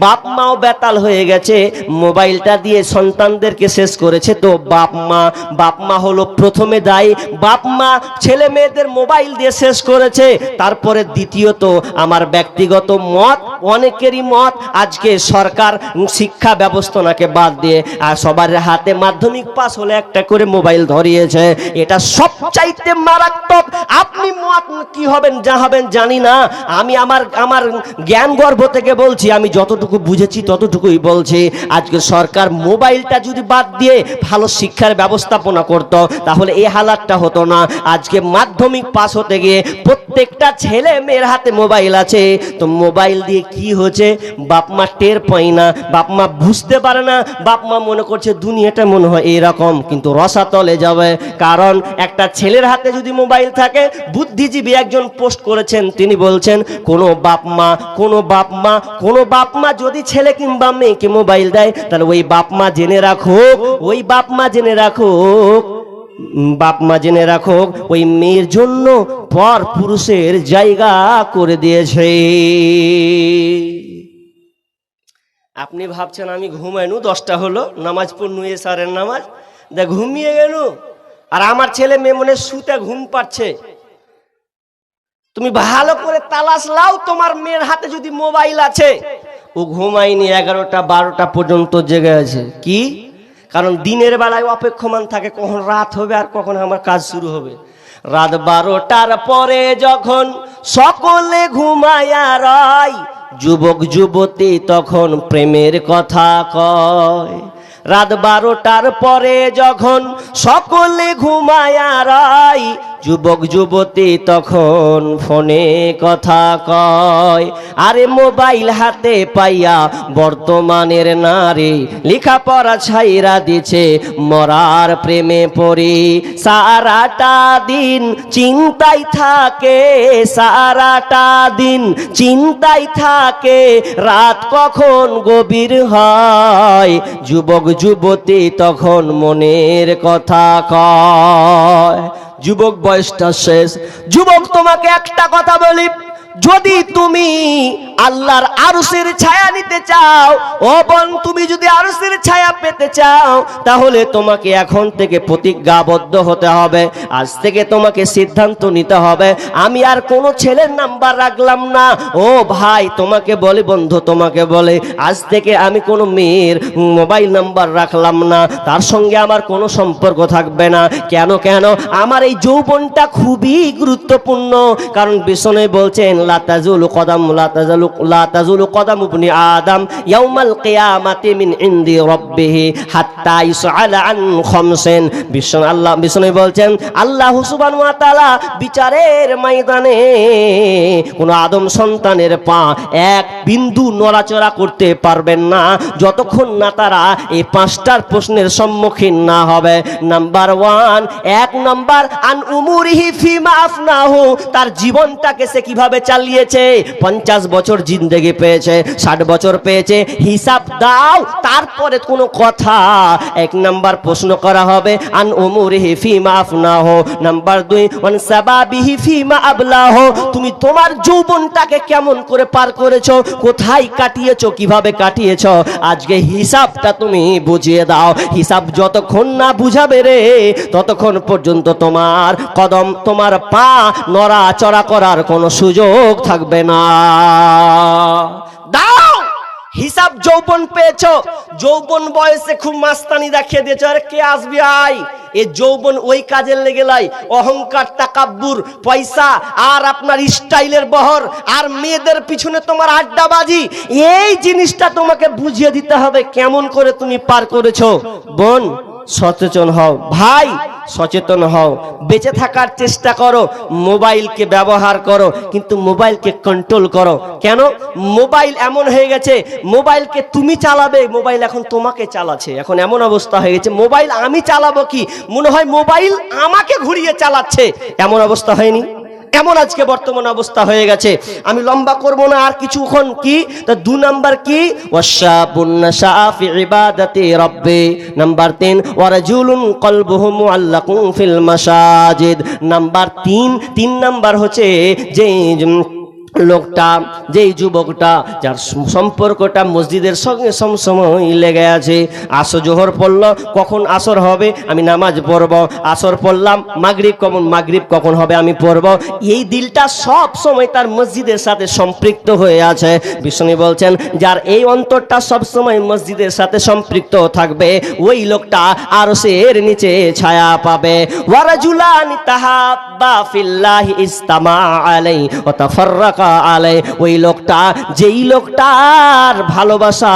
বাপ মাও বেতাল হয়ে গেছে, মোবাইলটা দিয়ে সন্তানদেরকে শেষ করেছে। তো বাপ মা হলো প্রথমে দায়ী। বাপ মা ছেলে মেয়েদের মোবাইল দিয়ে শেষ করেছে। তারপরে দ্বিতীয়ত আমার ব্যক্তিগত মত, অনেকেরই মত, আজকে সরকার শিক্ষা ব্যবস্থাকে বাদ দিয়ে আর সবার হাতে মাধ্যমিক পাস হলে একটা করে মোবাইল ধরিয়েছে। এটা সবচাইতে মারাত্মক। আপনি মত কি হবেন যা হবেন জানি না, আমি আমার জ্ঞান গর্ভ থেকে বলছি, আমি যতটুকু বুঝেছি ততটুকুই বলছি। আজকে সরকার মোবাইলটা যদি বাদ দিয়ে ভালো শিক্ষার ব্যবস্থাপনা করত, তাহলে এই হালাতটা হতো না। আজকে মাধ্যমিক পাস হতে গিয়ে প্রত্যেকটা ছেলে মেয়ের হাতে মোবাইল আছে। তো মোবাইল দিয়ে কি হচ্ছে বাপ মা টের পায় না, বাপ মা বুঝতে পারে না। বাপ মা মনে করছে দুনিয়াটা মনে হয় এরকম, কিন্তু রসাতলে যাবে। কারণ একটা ছেলের হাতে যদি মোবাইল থাকে, বুদ্ধিজীবী একজন পোস্ট করেছেন, তিনি বলছেন কোনো বাপ মা যদি ছেলে কিংবা মেয়েকে মোবাইল দেয়, তাহলে ওই বাপ মা জেনে রাখো ওই মেয়ের জন্য পর পুরুষের জায়গা করে দিয়েছে। আপনি ভাবছেন আমি ঘুমাইনু, 10টা হলো, নামাজ পড়নু, এশারের নামাজ, ঘুমিয়ে গেল, আর আমার ছেলে মেয়ে মনে শুতে ঘুম পাচ্ছে। তুমি ভালো করে তালাশ লাও, তোমার মেয়ের হাতে যদি মোবাইল আছে, ও ঘুমায়নি, 11টা 12টা পর্যন্ত জেগে আছে। কি কারণ? দিনের বেলায় অপেক্ষমান থাকে কখন রাত হবে আর কখন আমার কাজ শুরু হবে। রাত 12টার পরে যখন সকলে ঘুমায়া রয়, যুবক যুবতী তখন প্রেমের কথা কয়। রাত 12টার পরে যখন সকলে ঘুমায়া রয়, যুবক যুবতী তখন ফোনে কথা কয়। আরে মোবাইল হাতে পাইয়া বর্তমানের নারী লেখাপড়া ছাইরা দিছে, মরার প্রেমে পড়ি। সারাটা দিন চিন্তায় থাকে, সারাটা দিন চিন্তায় থাকে, রাত কখন গভীর হয়, যুবক যুবতী তখন মনের কথা কয়। যুবক বয়সটা শেষ। যুবক, তোমাকে একটা কথা বলি, যদি তুমি আল্লাহর আরশের ছায়া নিতে চাও, ও বোন তুমি যদি আরশের ছায়া পেতে চাও, তাহলে তোমাকে এখন থেকে প্রতিজ্ঞাবদ্ধ হতে হবে। আজ থেকে তোমাকে সিদ্ধান্ত নিতে হবে, আমি আর কোনো ছেলের নাম্বার রাখলাম না। ও ভাই তোমাকে বলে, বন্ধু তোমাকে বলে, আজ থেকে আমি কোনো মেয়ের মোবাইল নাম্বার রাখলাম না, তার সঙ্গে আমার কোনো সম্পর্ক থাকবে না। কেন কেন? আমার এই যৌবনটা খুবই গুরুত্বপূর্ণ। কারণ বিষ্ণু বলছেন লা তাজুলু কদাম ইবনি আদম ইয়াউমাল কিয়ামাতি মিন ইনদি রাব্বিহি হাত্তা ইসআলা আন খামসিন। বিষ্ণু বলছেন আল্লাহ সুবহানাহু ওয়া তাআলা বিচারের ময়দানে কোন আদম সন্তানের পা এক বিন্দু নড়াচড়া করতে পারবেন না যতক্ষণ না তারা এই পাঁচটার প্রশ্নের সম্মুখীন না হবে। নাম্বার 1, 1 নাম্বার আন উমুরিহি ফিমা আফনাহু, তার জীবনটাকে সে কিভাবে চালিয়েছে। 50 বছর জিন্দেগি পেয়েছে, 60 বছর পেয়েছে, হিসাব দাও। তারপরে কোনো কথা 1 নাম্বার প্রশ্ন করা হবে আন উমুরিহি ফিমা আফনাহু। নাম্বার 2 ওয়ান সাবাবিহি ফিমা আবলাহু, তুমি তোমার যৌবনটাকে কেমন করে পার করেছো, কোথায় কাটিয়েছো, কিভাবে কাটিয়েছো, আজকে হিসাবটা তুমি বুঝিয়ে দাও। হিসাব যতক্ষণ না বুঝাবে রে, ততক্ষণ পর্যন্ত তোমার কদম, তোমার পা নড়াচড়া করার কোনো সুযোগ থাকবে না। দাও হিসাব। যৌবন পেয়েছো, যৌবন বয়সে খুব মাস্তানি দেখিয়ে দিয়েছো, আরে কে আসবি আই। এই যৌবন ওই কাজের লেগে লাই, অহংকার, তাকাব্বুর, পয়সা আর আপনার স্টাইলের বহর আর মেয়েদের পিছনে তোমার আড্ডাবাজি, এই জিনিসটা তোমাকে বুঝিয়ে দিতে হবে কেমন করে তুমি পার করেছো। বোন সচেতন হও, ভাই সচেতন হও, বেঁচে থাকার চেষ্টা করো, মোবাইলকে ব্যবহার করো কিন্তু মোবাইলকে কন্ট্রোল করো। কেন? মোবাইল এমন হয়ে গেছে, মোবাইলকে তুমি চালাবে, মোবাইল এখন তোমাকে চালাচ্ছে। এখন এমন অবস্থা হয়ে গেছে, মোবাইল আমি চালাবো কি, মনে হয় মোবাইল আমাকে ঘুরিয়ে চালাচ্ছে। এমন অবস্থা হয়নি? এমন আজকে বর্তমান অবস্থা হয়ে গেছে। আমি লম্বা করব না, আর কিছুক্ষণ কি। তো 2 নাম্বার কি, ওয়াশাবুন নাশা ফি ইবাদাতি রাব্বি। নাম্বার 3 ওয়ারাজুলুন কলবুহু মুআল্লাকুন ফিল মাসাজিদ। নাম্বার 3 নাম্বার হচ্ছে যে লোকটা, যেই যুবকটা যার সম্পর্কটা মসজিদের সঙ্গে সবসময় লেগে আছে। আসর জোহর পড়লো, কখন আসর হবে আমি নামাজ পড়ব, আসর পড়লাম, মাগরিব কখন হবে আমি পড়ব, এই দিলটা সব সময় তার মসজিদের সাথে সম্পৃক্ত হয়ে আছে। বিষ্ণু বলছেন যার এই অন্তরটা সব সময় মসজিদের সাথে সম্পৃক্ত থাকবে, ওই লোকটা আরশের নিচে ছায়া পাবে। ওয়ারাজুলানি তাহাব্বা ফিল্লাহি ইস্তামা আলাইহি ওয়া তাফাররাকা আলাই, ওই লোকটা, যেই লোকটার ভালোবাসা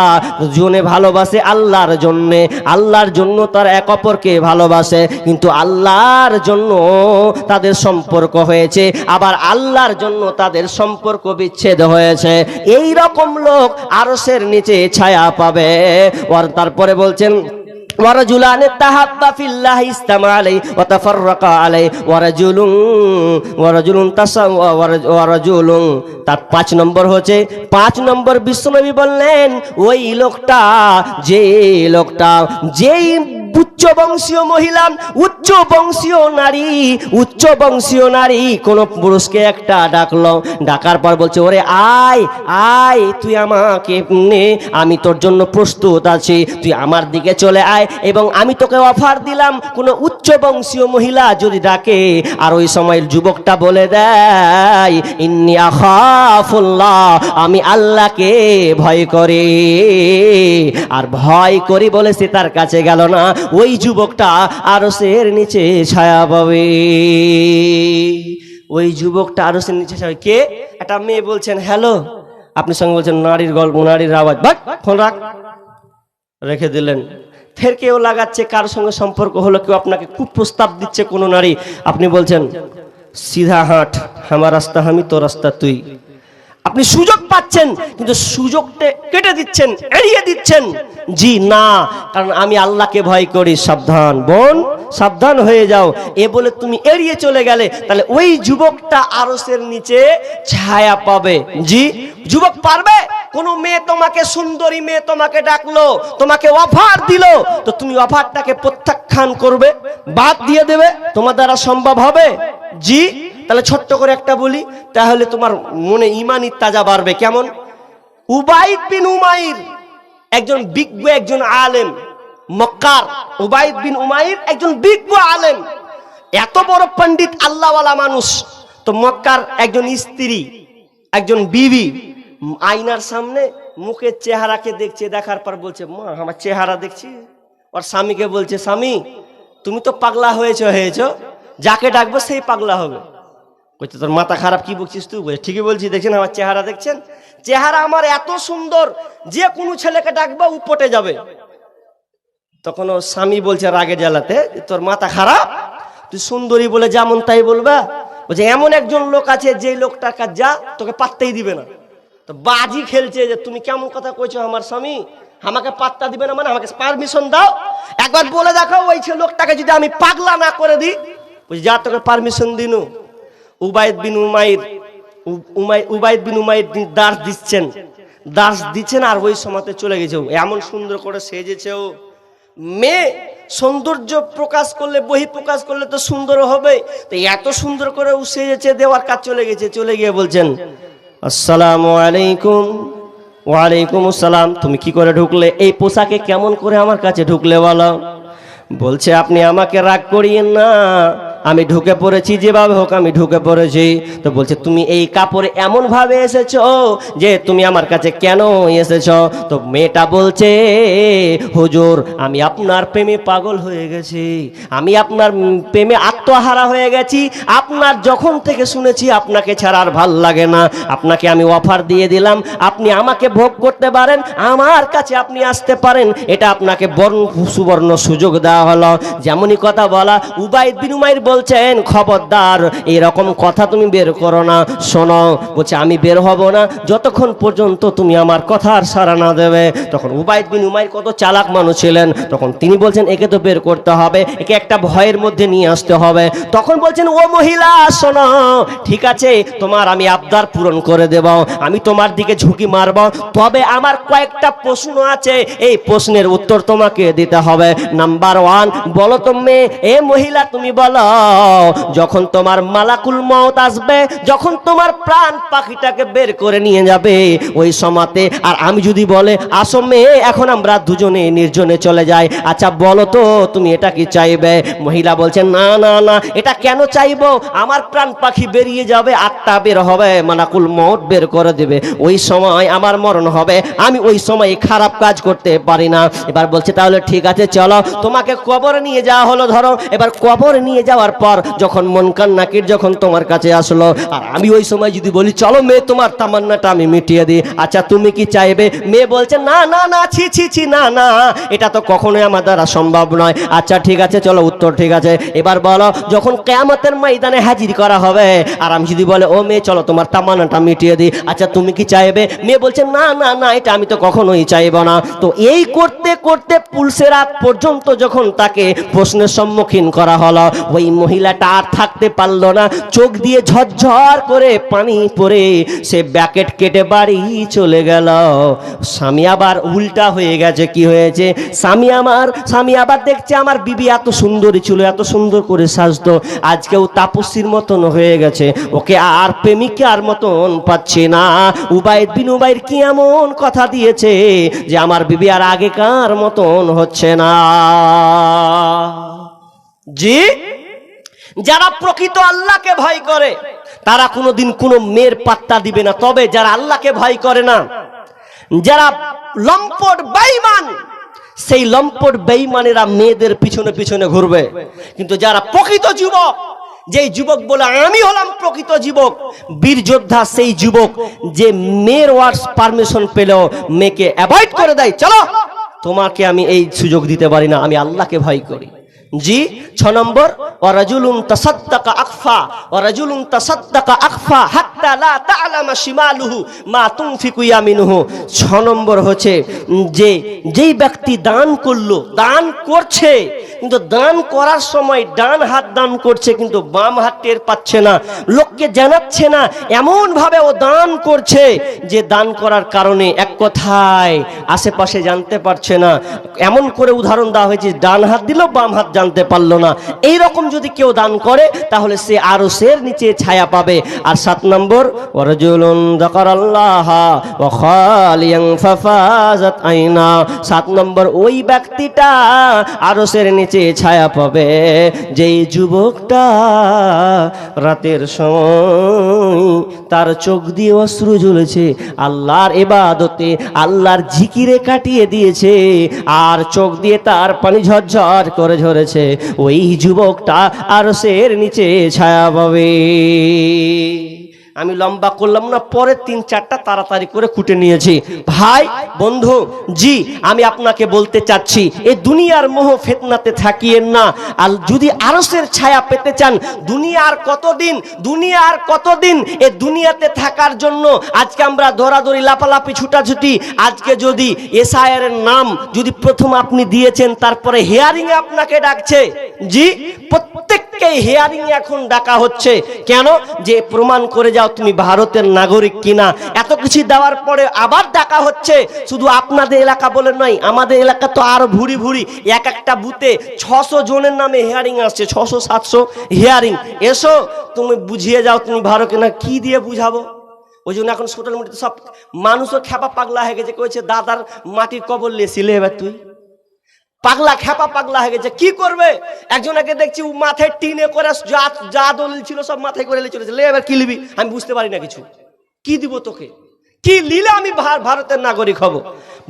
জনে ভালোবাসে আল্লাহর জন্য, আল্লাহর জন্য তার এক অপরকে ভালোবাসে, কিন্তু আল্লাহর জন্য তাদের সম্পর্ক হয়েছে, আবার আল্লাহর জন্য তাদের সম্পর্ক বিচ্ছেদ হয়েছে, এই রকম লোক আরশের নিচে ছায়া পাবে। আর তারপরে বলছেন ওয়ারাজুলান তাহাব্বা ফিল্লাহি ইস্তামা আলাইহি ওয়া তাফাররাকা আলাইহি ওয়ারাজুলুন তার 5 নম্বর হচ্ছে, 5 নম্বর বিশ্বনবী বললেন ওই লোকটা, যেই উচ্চ বংশীয় মহিলা, উচ্চ বংশীয় নারী কোন পুরুষকে একটা ডাকলো, ডাকার পর বলছে ওরে আয় তুই আমাকে নে, আমি তোর জন্য প্রস্তুত আছি, তুই আমার দিকে চলে আয়, এবং আমি তোকে অফার দিলাম। কোন উচ্চ বংশীয় মহিলা যদি ডাকে আর ওই সময়ের যুবকটা বলে দেয় ইন্নী আখাফুল্লাহ, আমি আল্লাহকে ভয় করি, আর ভয় করি বলে সে তার কাছে গেল না, ওই যুবকটা আরশের নিচে ছায়া পাবে। ওই যুবকটা আরশের নিচে ছায়া। কে? একটা মেয়ে বলছেন হ্যালো, আপনি সঙ্গে বলছেন নারীর গল্প, নারীর আওয়াজ, বাট ফোন রেখে দিলেন। ফের কেউ লাগাচ্ছে, কার সঙ্গে সম্পর্ক হলো, কেউ আপনাকে খুব প্রস্তাব দিচ্ছে কোনো নারী, আপনি বলছেন সিধা হাঁট, আমার রাস্তা আমি, তোর রাস্তা তুই। আপনি সুযোগ পাচ্ছেন কিন্তু সুযোগটা কেটে দিচ্ছেন, এড়িয়ে দিচ্ছেন। জি না, কারণ আমি আল্লাহকে ভয় করি। সাবধান বোন, সাবধান হয়ে যাও। এ বলে তুমি এড়িয়ে চলে গেলে, তাহলে ওই যুবকটা আরশের নিচে ছায়া পাবে। জি, যুবক পারবে? কোন মেয়ে তোমাকে, সুন্দরী মেয়ে তোমাকে ডাকলো, তোমাকে অফার দিল, তো তুমি অফারটাকে প্রত্যাখ্যান করবে, বাদ দিয়ে দেবে? তোমার দ্বারা সম্ভব হবে? জি। তাহলে ছোট্ট করে একটা বলি, তাহলে তোমার মনে ইমানি তাজা বাড়বে। কেমন? উবাইদ বিন উমাইর একজন বিজ্ঞ, একজন আলেম মক্কার। উবাইদ বিন উমাইর একজন বিজ্ঞ আলেম, এত বড় পণ্ডিত আল্লাহওয়ালা মানুষ। তো মক্কার একজন স্ত্রী, একজন বিবি আয়নার সামনে মুখের চেহারাকে দেখছে, দেখার পর বলছে, মা আমার চেহারা দেখছি। ওর স্বামীকে বলছে, স্বামী তুমি তো পাগলা হয়েছো, যাকে ডাকবো সেই পাগলা হবে। বলছে, তোর মাথা খারাপ, কি বলছিস তুই? বলছে, ঠিকই বলছি, দেখছেন আমার চেহারা দেখছেন? চেহারা আমার এত সুন্দর, যে কোনো ছেলেকে ডাকবো ও পটে যাবে। তখন ও স্বামী বলছে রাগে জ্বালাতে, তোর মাথা খারাপ, তুই সুন্দরী বলে যেমন তাই বলবা? বলছে, এমন একজন লোক আছে যে লোকটার কাছে যা তোকে পাত্তাই দিবে না। তো বাজি খেলছে যে তুমি কেমন কথা কইছো, আমার স্বামী আমাকে পাত্তা দিবে না, মানে আমাকে পারমিশন দাও, একবার বলে দেখো ওই লোকটাকে যদি আমি পাগলা না করে দিই। বলছি, যা তোকে পারমিশন দিনু। উবাইদ বিন উমাইর দাস দিচ্ছেন আর ওই সময়তে চলে গেছে। এমন সুন্দর করে সেজেছে ও। মেয়ে সৌন্দর্য প্রকাশ করলে, বহি প্রকাশ করলে তো সুন্দর হবে, তো এত সুন্দর করে ও সেজেছে, দেওয়ার কাজ চলে গেছে। চলে গিয়ে বলছেন, আসসালামু আলাইকুম। ওয়ালাইকুম আসসালাম। তুমি কি করে ঢুকলে? এই পোশাকে কেমন করে আমার কাছে ঢুকলে বলো? বলছে, আপনি আমাকে রাগ করিয়েন না, আমি ঢুকে পড়েছি, যেভাবে হোক আমি ঢুকে পড়েছি। তো বলছে, তুমি এই কাপড়ে এমন ভাবে এসেছো যে তুমি আমার কাছে কেন এসেছো? তো মেয়েটা বলছে, হুজুর আমি আপনার প্রেমে পাগল হয়ে গেছি, আমি আপনার প্রেমে আত্মহারা হয়ে গেছি। আপনার যখন থেকে শুনেছি আপনাকে ছাড়া আর ভাল লাগে না, আপনাকে আমি অফার দিয়ে দিলাম, আপনি আমাকে ভোগ করতে পারেন, আমার কাছে আপনি আসতে পারেন, এটা আপনাকে সুবর্ণ সুযোগ দেওয়া হলো। যেমনই কথা বলা, উবাইদ বিন উমাইর বলছেন, খবরদার এরকম কথা তুমি বের করো না। শোনো, বলছে, আমি বের হব না যতক্ষণ পর্যন্ত তুমি আমার কথার সাড়া না দেবে। তখন উবাইদ বিন উমাইর কত চালাক মানুষ ছিলেন, তখন তিনি বলছেন, একে তো বের করতে হবে, একে একটা ভয়ের মধ্যে নিয়ে আসতে হবে। তখন বলছেন, ও মহিলা শোনো, ঠিক আছে তোমার আমি আবদার পূরণ করে দেব, আমি তোমার দিকে ঝুঁকি মারব, তবে আমার কয়েকটা প্রশ্ন আছে, এই প্রশ্নের উত্তর তোমাকে দিতে হবে। নাম্বার 1, বলো তো মেয়ে, এ মহিলা তুমি বলো, যখন তোমার মালাকুল মউত আসবে, যখন তোমার প্রাণ পাখিটাকে বের করে নিয়ে যাবে ওই সময়তে, আর আমি যদি বলে, আসো মেয়ে এখন আমরা দুজনে নির্জনে চলে যাই, আচ্ছা বলো তো তুমি এটা কি চাইবে? মহিলা বলছেন, না না না, এটা কেন চাইবো? আমার প্রাণ পাখি বেরিয়ে যাবে, আত্মা বের হবে, মালাকুল মউত বের করে দেবে, ওই সময় আমার মরণ হবে, আমি ওই সময় খারাপ কাজ করতে পারি না। এবার বলছে, তাহলে ঠিক আছে চলো, তোমাকে কবরে নিয়ে যাওয়া হলো। ধরো, এবার কবরে নিয়ে যাওয়ার পর যখন মুনকার নাকির যখন তোমার কাছে আসলো, আর আমি ওই সময় যদি বলি, চলো মেয়ে তোমার তামান্নাটা আমি মিটিয়ে দিই, আচ্ছা তুমি কি চাইবে? মেয়ে বলছে, না না না, ছি ছি ছি, না না, এটা তো কখনোই আমার দ্বারা সম্ভব নয়। আচ্ছা ঠিক আছে চলো, উত্তর ঠিক আছে। এবার বলো, যখন কিয়ামতের ময়দানে হাজির করা হবে, আর আমি যদি বলে, ও মেয়ে চলো তোমার তামান্নাটা মিটিয়ে দিই, আচ্ছা তুমি কি চাইবে? মেয়ে বলছে, না না না, এটা আমি তো কখনোই চাইব না। তো এই করতে করতে পুলসে রাত পর্যন্ত যখন তাকে প্রশ্নের সম্মুখীন করা হলো, ওই মহিলাটা আর থাকতে পারলো না, চোখ দিয়ে ঝরঝর করে পানি পড়ে সে ব্যাকেট কেটে বাড়ি চলে গেল। স্বামী আবার উল্টা হয়ে গেছে। কি হয়েছে? স্বামী আবার দেখছে আমার বিবি এত সুন্দরী ছিল, এত সুন্দর করে সাজতো, আজকেও তাপসীর মতন হয়ে গেছে, ওকে আর প্রেমিকার মতন পাচ্ছে না। উবাইদ বিন উমাইর কি এমন কথা দিয়েছে যে আমার বিবি আর আগেকার মতন হচ্ছে না। জি, যারা প্রকৃত আল্লাহকে ভয় করে তারা কোনোদিন কোনো মেয়ের পাত্তা দিবে না। তবে যারা আল্লাহকে ভয় করে না, যারা লম্পট বেঈমান, সেই লম্পট বেঈমানেরা মেয়েদের পিছনে পিছনে ঘুরবে। কিন্তু যারা প্রকৃত যুবক, যেই যুবক বলে আমি হলাম প্রকৃত যুবক, বীর যোদ্ধা, সেই যুবক যে মেয়ের ওয়ার্ডস পারমিশন পেলেও মেয়েকে অ্যাভয়েড করে দেয়, চলো তোমাকে আমি এই সুযোগ দিতে পারি না, আমি আল্লাহকে ভয় করি। জি, 6 নম্বর, ওয়ারাজুলুন তাসাদ্দাকা আখফা, ওয়ারাজুলুন তাসাদ্দাকা আখফা হাত্তা লা তা'লামা শিমালুহু মা তুনফিকু ইয়ামিনুহু। 6 নম্বর হচ্ছে যেই ব্যক্তি দান করলো, দান করছে, কিন্তু দান করার সময় ডান হাত দান করছে কিন্তু বাম হাত টের পাচ্ছে না, লোককে জানাচ্ছে না, এমন ভাবে ও দান করছে যে দান করার কারণে এক কথায় আশেপাশে জানতে পারছে না। এমন করে উদাহরণ দেওয়া হয়েছে, ডান হাত দিল বাম হাত জানতে পারলো না। এই রকম যদি কেউ দান করে তাহলে সে আরশের নিচে ছায়া পাবে। আর 7 নম্বর, ওয়ারাজুলুন যাকারাল্লাহ ওয়া খালিয়ান ফাফাজাত আইনা, 7 নম্বর ওই ব্যক্তিটা আরশের নিচে ছায়া পাবে যেই যুবকটা রাতের সময় তার চোখ দিয়ে অশ্রু ঝরেছে, আল্লাহর ইবাদতে আল্লাহর জিকিরে কাটিয়ে দিয়েছে আর চোখ দিয়ে তার পানি ঝরঝর করে ঝরেছে, ওই যুবকটা আরশের নিচে ছায়া পাবে। আমি লম্বা করলাম না, পরে 3-4টা তাড়াতাড়ি করে কুটে নিয়েছি। ভাই বন্ধু জি, আমি আপনাকে বলতে চাচ্ছি এই দুনিয়ার মোহ ফিতনাতে থাকিয়েন না। আর যদি আরশের ছায়া পেতে চান, দুনিয়ার কতদিন এই দুনিয়াতে থাকার জন্য আজকে আমরা দৌড়াদৌড়ি লাপালাপি ছুটাছুটি। আজকে যদি এসআইআর এর নাম যদি প্রথম আপনি দিয়েছেন, তারপরে হিয়ারিং এ আপনাকে ডাকছে, জি প্রত্যেককে হিয়ারিং এ এখন ডাকা হচ্ছে। কেন? যে প্রমাণ করে যাও তুমি ভারতের নাগরিক কিনা। এত কিছু দেওয়ার পরে আবার ডাকা হচ্ছে। শুধু আপনাদের এলাকা বলে নয়, আমাদের এলাকা তো আরো ভুরি ভুরি, এক একটা বুথে 600 জনের নামে হিয়ারিং আসছে, 600-700 হিয়ারিং। এসো তুমি বুঝিয়ে যাও তুমি ভারত কিনা। কি দিয়ে বুঝাবো? ওই জন্য এখন সোশ্যাল মিডিয়াতে সব মানুষও খেপা পাগলা হয়ে গেছে, কইছে দাদার মাটির কবর লেছিলে, এবার তুই পাগলা খেপা পাগলা হয়ে গেছে। কি করবে? একজনকে দেখছি মাথায় টিনে করে যা দলিল ছিল সব মাথায় করে চলেছে, লে এবার কি লিবি? আমি বুঝতে পারি না কিছু, কি দিব তোকে? কি লিলে আমি ভারতের নাগরিক হব?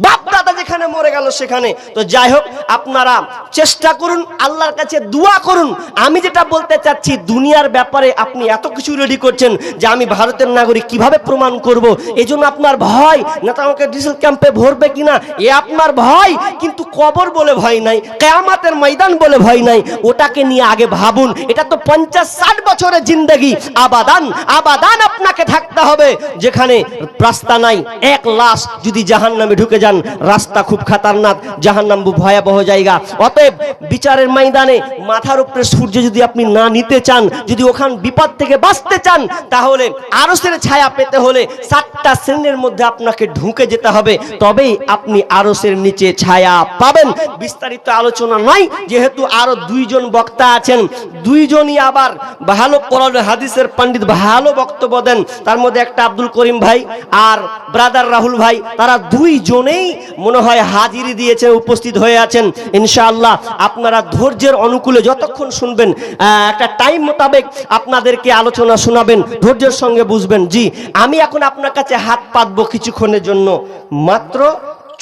বাপ দাদা যেখানে মরে গেল সেখানে। তো যাই হোক, আপনারা চেষ্টা করুন, আল্লাহর কাছে দোয়া করুন। আমি যেটা বলতে চাচ্ছি, দুনিয়ার ব্যাপারে আপনি এত কিছু রেডি করছেন যে আমি ভারতের নাগরিক কিভাবে প্রমাণ করব, এই জন্য আপনার ভয়। নেতা আমাকে ডিসেল ক্যাম্পে ভরবে কিনা এ আপনার ভয়, কিন্তু কবর বলে ভয় নাই, কিয়ামতের ময়দান বলে ভয় নাই। ওটাকে নিয়ে আগে ভাবুন। এটা তো 50-60 বছরের জিন্দেগি, আবাদান আবাদান আপনাকে থাকতে হবে, যেখানে রাস্তা নাই। এক লাশ যদি জাহান্নামে ঢুকে যান, রাস্তা খুব খাতারনাক, জাহান্নাম ভয়াবহ জায়গা। অতএব বিচারের ময়দানে মাথার উপরে সূর্য যদি আপনি না নিতে চান, যদি ওখান বিপদ থেকে বাঁচতে চান, তাহলে আরশের ছায়া পেতে হলে 7টা শ্রেণীর মধ্যে আপনাকে ঢুকে যেতে হবে, তবেই আপনি আরশের নিচে ছায়া পাবেন। বিস্তারিত আলোচনা নয়, যেহেতু আরো 2 জন বক্তা আছেন, 2 জনই আবার ভালো কোরআন হাদিসের পণ্ডিত, ভালো বক্তব্য দেন। তার মধ্যে একটা আব্দুল করিম ভাই আর ব্রাদার রাহুল ভাই, তারা 2 জনেই মনে হয় হাজিরি দিয়েছেন, উপস্থিত হয়ে আছেন। ইনশাআল্লাহ আপনারা ধৈর্যের অনুকূলে যতক্ষণ শুনবেন, একটা টাইম মোতাবেক আপনাদেরকে আলোচনা শোনাবেন, ধৈর্যের সঙ্গে বুঝবেন। জি, আমি এখন আপনার কাছে হাত পাতবো কিছুক্ষণের জন্য, মাত্র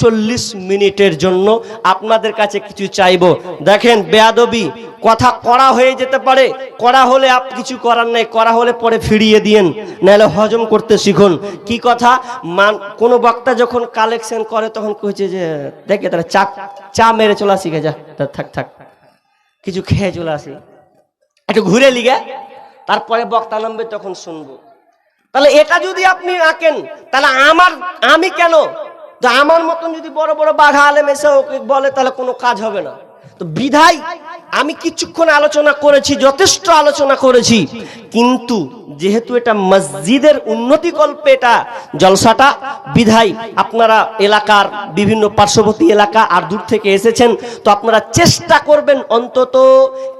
40 মিনিটের জন্য আপনাদের কাছে কিছু চাইবো। দেখেন বেয়াদবি কথা করা হয়ে যেতে পারে, করা হলে কিছু করার নাই, করা হলে পরে ফিরিয়ে দিয়েন, নাহলে হজম করতে শিখুন। কি কথা? কোনো বক্তা যখন কালেকশন করে তখন কইছে যে দেখে তারা চা মেরে চলে আসি, যা থাক কিছু খেয়ে চলে আসি, একটু ঘুরে লিগে তারপরে বক্তা নামবে, তখন শুনবো। তাহলে এটা যদি আপনি আঁকেন, তাহলে আমি কেন? তো আমার মতন যদি বড় বড় বাঘা আলেম এসে ওকে বলে, তাহলে কোনো কাজ হবে না। তো বিধায় আমি কিছুক্ষণ আলোচনা করেছি, যথেষ্ট আলোচনা করেছি, কিন্তু যেহেতু এটা মসজিদের উন্নতি কল্পে এটা জলসাটা, বিধায় আপনারা এলাকার বিভিন্ন পার্শ্ববর্তী এলাকা আর দূর থেকে এসেছেন, তো আপনারা চেষ্টা করবেন অন্তত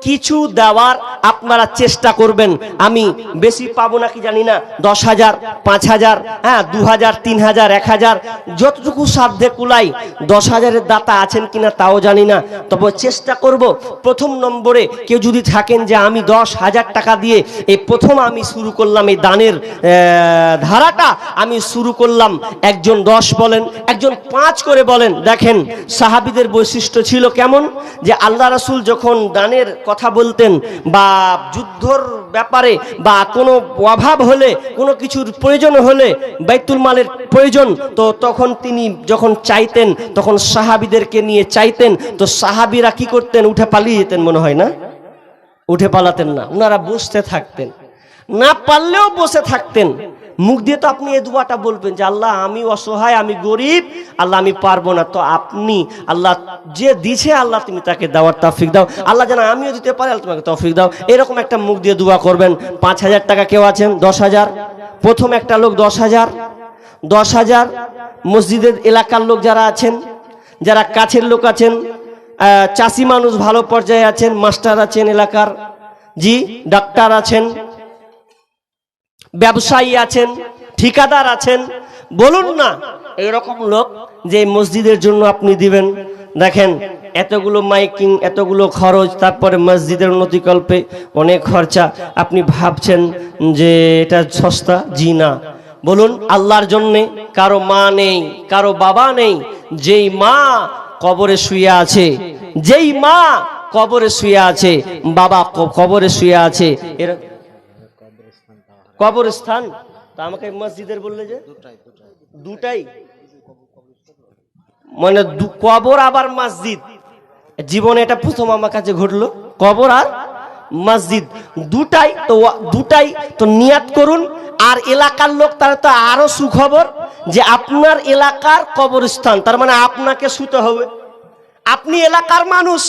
কিছু দেওয়ার, আপনারা চেষ্টা করবেন। আমি বেশি পাবো নাকি জানি না, 10,000, 5,000, হ্যাঁ 2,000, 3,000, 1,000, যতটুকু সাধ্যে কুলাই। 10,000-এর দাতা আছেন কিনা তাও জানি না, তবে চেষ্টা করব। প্রথম নম্বরে কেউ যদি থাকেন যে আমি 10,000 টাকা দিয়ে এই প্রথম আমি শুরু করলাম, এই দানের ধারাটা আমি শুরু করলাম, একজন 10 বলেন, একজন 5 করে বলেন। দেখেন সাহাবীদের বৈশিষ্ট্য ছিল কেমন, যে আল্লাহ রাসূল যখন দানের কথা বলতেন বা যুদ্ধর ব্যাপারে বা কোনো অভাব হলে, কোনো কিছুর প্রয়োজন হলে, বাইতুল মালের প্রয়োজন, তো তখন তিনি যখন চাইতেন তখন সাহাবীদেরকে নিয়ে চাইতেন, তো সাহাবীরা কি করতেন? উঠে পালিয়ে যেতেন, মনে হয় না? উঠে পালাতেন না, ওনারা বসতে থাকতেন। না পারলেও বসে থাকতেন, মুখ দিয়ে তো আপনি এই দোয়াটা বলবেন যে আল্লাহ আমি অসহায়, আমি গরিব, আল্লাহ আমি পারবো না, তো আপনি আল্লাহ যে দিছে আল্লাহ তুমি তাকে দেওয়ার তৌফিক দাও, আল্লাহ যেন আমিও দিতে পারি, আল্লাহ তোমাকে তৌফিক দাও, এরকম একটা মুখ দিয়ে দোয়া করবেন। 5,000 টাকা কেউ আছেন, 10,000, প্রথম একটা লোক 10,000, 10,000, মসজিদের এলাকার লোক যারা আছেন, যারা কাছের লোক আছেন, চাষি মানুষ ভালো পর্যায়ে আছেন, মাস্টার আছেন এলাকার, জি ডাক্তার আছেন, ব্যবসায়ী আছেন, ঠিকাদার আছেন, বলুন না এরকম লোক যে মসজিদের জন্য আপনি দিবেন। দেখেন এতগুলো মাইকিং, এতগুলো খরচ, তারপরে মসজিদের উন্নতিকল্পে অনেক খরচা, আপনি ভাবছেন যে এটা সস্তা? জি না। বলুন আল্লাহর জন্যে। কারো মা নেই, কারো বাবা নেই, যেই মা কবরে শুয়ে আছে, যেই মা কবরে শুয়ে আছে, বাবা কবরে শুয়ে আছে, এর কবরস্থান, তা আমাকে মসজিদের বললে যে দুটাই, মানে কবর আবার মসজিদ, জীবনে এটা প্রথম আমার কাছে ঘটলো, কবর আর মসজিদ দুটাই। তো দুটাই তো নিয়াত করুন। আর এলাকার লোক তারা তো আরো সুখবর যে আপনার এলাকার কবরস্থান, তার মানে আপনাকে শুতে হবে, আপনি এলাকার মানুষ,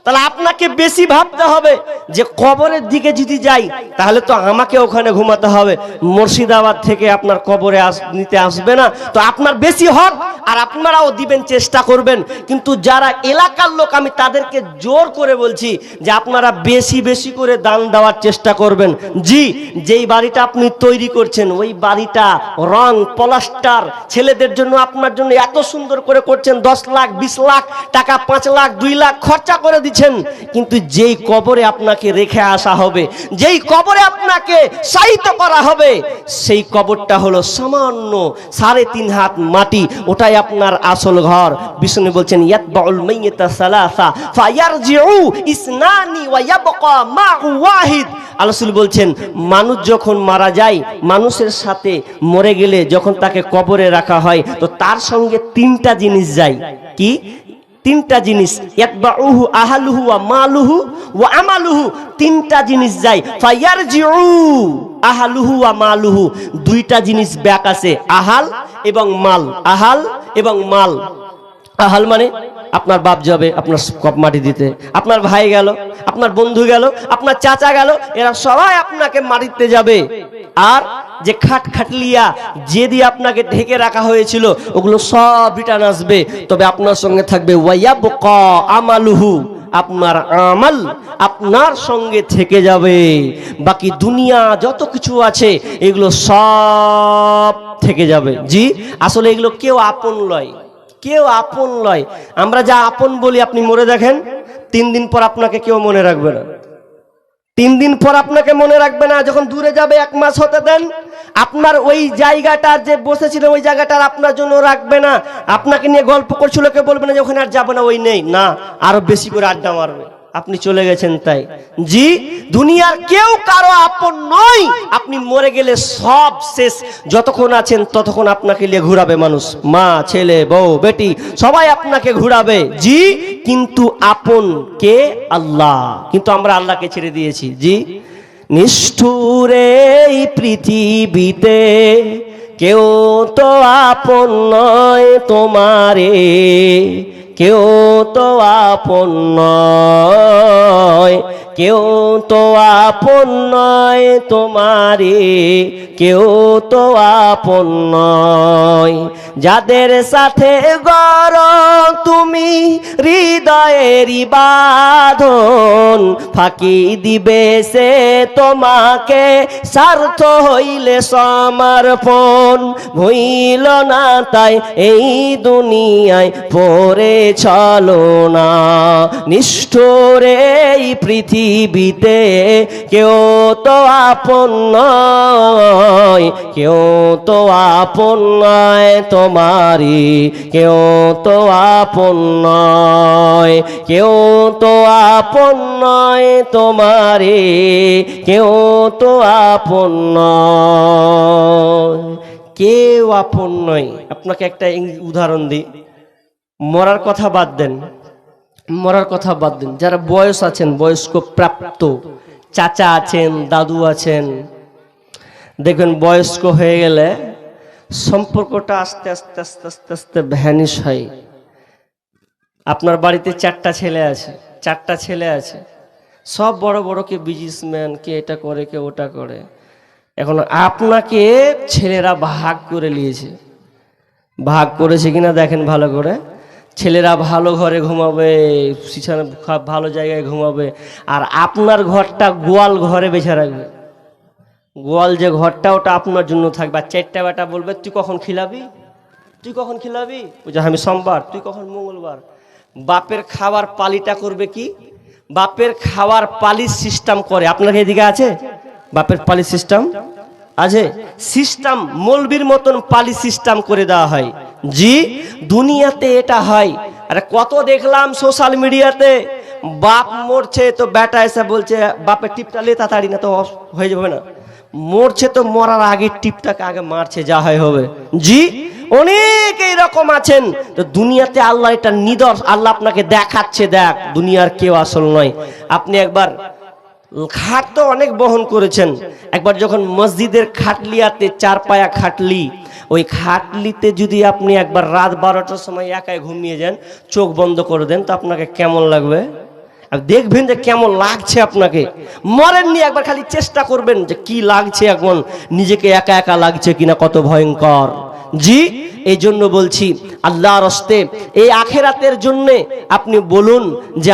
তাহলে আপনাকে বেশি ভাবতে হবে যে কবরের দিকে যদি যাই তাহলে তো আমাকে ওখানে ঘুমাতে হবে, মুর্শিদাবাদ থেকে আপনার কবরে নিতে আসবে না, তো আপনার বেশি হক আর আপনারাও দিবেন, চেষ্টা করবেন। কিন্তু যারা এলাকার লোক আমি তাদেরকে জোর করে বলছি যে আপনারা বেশি বেশি করে দান দেওয়ার চেষ্টা করবেন। জি, যেই বাড়িটা আপনি তৈরি করছেন ওই বাড়িটা রং প্লাস্টার ছেলেদের জন্য আপনার জন্য এত সুন্দর করে করছেন, 10 লাখ 20 লাখ টাকা, 5 লাখ 2 লাখ খরচা করে দিচ্ছেন, কিন্তু যেই কবরে আপনাকে রেখে আসা হবে, যেই কবরে আপনাকে শায়িত করা হবে, সেই কবরটা হলো সামান্য 3.5 হাত মাটি, ওটাই আপনার আসল ঘর। বিষ্ণু বলছেন ইয়াতবাউল মাইয়িতা সালাসা ফায়ারজিউ ইসনানি ওয়া ইয়াবকা মা'হু ওয়াহিদ। রাসূল বলছেন মানুষ যখন মারা যায়, মানুষের সাথে মরে গেলে যখন তাকে কবরে রাখা হয় তো তার সঙ্গে 3টা জিনিস যায়। কি 3টা জিনিস? ইয়াতবাউহু আহলুহু ওয়া মালুহু ওয়া আমালুহু, 3টা জিনিস যায়। ফায়ারজিউ আহলুহু ওয়া মালুহু, 2টা জিনিস ব্যাক আছে, আহাল এবং মাল। আহাল এবং মাল। আহাল মানে আপনার বাপ যাবে আপনার কপ মাটি দিতে, আপনার ভাই গেল, আপনার বন্ধু গেল, আপনার চাচা গেল, এরা সবাই আপনাকে মাটিতে যাবে। আর যে খাটলিয়া যে দিয়ে আপনাকে ঢেকে রাখা হয়েছিল ওগুলো সব রিটার্ন আসবে, তবে আপনার সঙ্গে থাকবে ওয়ায়াবকা আমালুহু, আপনার আমল আপনার সঙ্গে থেকে যাবে। বাকি দুনিয়া যত কিছু আছে এগুলো সব থেকে যাবে। জি, আসলে এগুলো কেউ আপন লয়, কেউ আপন লয়। আমরা যা আপন বলি, আপনি মরে দেখেন 3 দিন পর আপনাকে কেউ মনে রাখবে না, 3 দিন পর আপনাকে মনে রাখবে না। যখন দূরে যাবে 1 মাস হতে দেন, আপনার ওই জায়গাটা যে বসেছিল ওই জায়গাটা আপনার জন্য রাখবে না, আপনাকে নিয়ে গল্প করছিল, কেউ বলবে না যে ওখানে আর যাবে না, ওই নেই না, আরো বেশি করে আড্ডা মারবে, আপনি চলে গেছেন তাই। জি, দুনিয়ার কেউ কারো আপন নয়, আপনি মরে গেলে সব শেষ। যতক্ষণ আছেন ততক্ষণ আপনাকে নিয়ে ঘুরাবে মানুষ, মা ছেলে বউ বেটি সবাই আপনাকে ঘুরাবে। জি, কিন্তু আপন কে? আল্লাহ। কিন্তু আমরা আল্লাহকে ছেড়ে দিয়েছি। জি, নিষ্ঠুর এই পৃথিবীতে কেউ তো আপন নয় তোমারে, কেউ তো আপন নয়, কেউ তো আপন নয় তোমারে, কেউ তো আপন নয়। যাদের সাথে গড়ো তুমি হৃদয়েরই বাঁধন, ফাঁকি দিবে সে তোমাকে স্বার্থ হইলে সমর্পণ। ভুইল না তাই এই দুনিয়ায় পড়ে চলো না, নিষ্ঠুর এই পৃথিবীতে কেউ তো আপন নয়, কেউ তো আপন নয় তোমারি, কেউ তো আপন নয়, কেউ তো আপন নয় তোমারি, কেউ তো আপন নয়, কেউ আপন নয়। আপনাকে একটা উদাহরণ দিই, মরার কথা বাদ দেন, মরার কথা বাদ দেন, যারা বয়স আছেন, বয়স্ক প্রাপ্ত চাচা আছেন, দাদু আছেন, দেখবেন বয়স্ক হয়ে গেলে সম্পর্কটা আস্তে আস্তে আস্তে আস্তে আস্তে ভ্যানিশ হয়। আপনার বাড়িতে 4টা ছেলে আছে, 4টা ছেলে আছে, সব বড় বড়, কে বিজনেসম্যান, কে এটা করে, কে ওটা করে। এখন আপনাকে ছেলেরা ভাগ করে নিয়েছে। ভাগ করেছে কিনা দেখেন ভালো করে। ছেলেরা ভালো ঘরে ঘুমাবে, ভালো জায়গায় ঘুমাবে, আর আপনার ঘরটা গোয়াল ঘরে বেছে রাখবে। গোয়াল যে ঘরটা, ওটা আপনার জন্য থাকবে। আর 4টা বেটা বলবে, তুই কখন খিলাবি, তুই কখন খিলাবি, বুঝা আমি সোমবার, তুই কখন মঙ্গলবার। বাপের খাবার পালিটা করবে কি, বাপের খাওয়ার পালিশ সিস্টেম করে। আপনার এদিকে আছে বাপের পালিশ সিস্টেম? আছে সিস্টেম, মৌলবীর মতন পালিশ সিস্টেম করে দেওয়া হয়। জি, দুনিয়াতে এটা হয়। আরে কত দেখলাম সোশ্যাল মিডিয়াতে, বাপ মরছে তো বেটা এসে বলছে, বাপের টিপটা লে তাড়াতাড়ি, না তো হয়ে যাবে না। মরছে তো মরার আগে টিপটাকে আগে মারছে, যা হয় হবে। জি, অনেক এইরকম আছেন। তো দুনিয়াতে আল্লাহ এটা নিদর্শন, আল্লাহ আপনাকে দেখাচ্ছে, দেখ দুনিয়ার কেউ আসল নয়। আপনি একবার খাট তো অনেক বহন করেছেন, একবার যখন মসজিদের খাটলিয়াতে 4 পায়া খাটলি, ওই খাটলিতে যদি আপনি একবার রাত 12টার সময় একাই ঘুমিয়ে যান, চোখ বন্ধ করে দেন, তো আপনাকে কেমন লাগবে? আর দেখবেন যে কেমন লাগছে আপনাকে। মরেননি, একবার খালি চেষ্টা করবেন যে কি লাগছে, এখন নিজেকে একা একা লাগছে কিনা, কত ভয়ঙ্কর। জি, এই জন্য বলছি আল্লাহর হস্তে এই আখেরাতের জন্য আপনি বলুন যে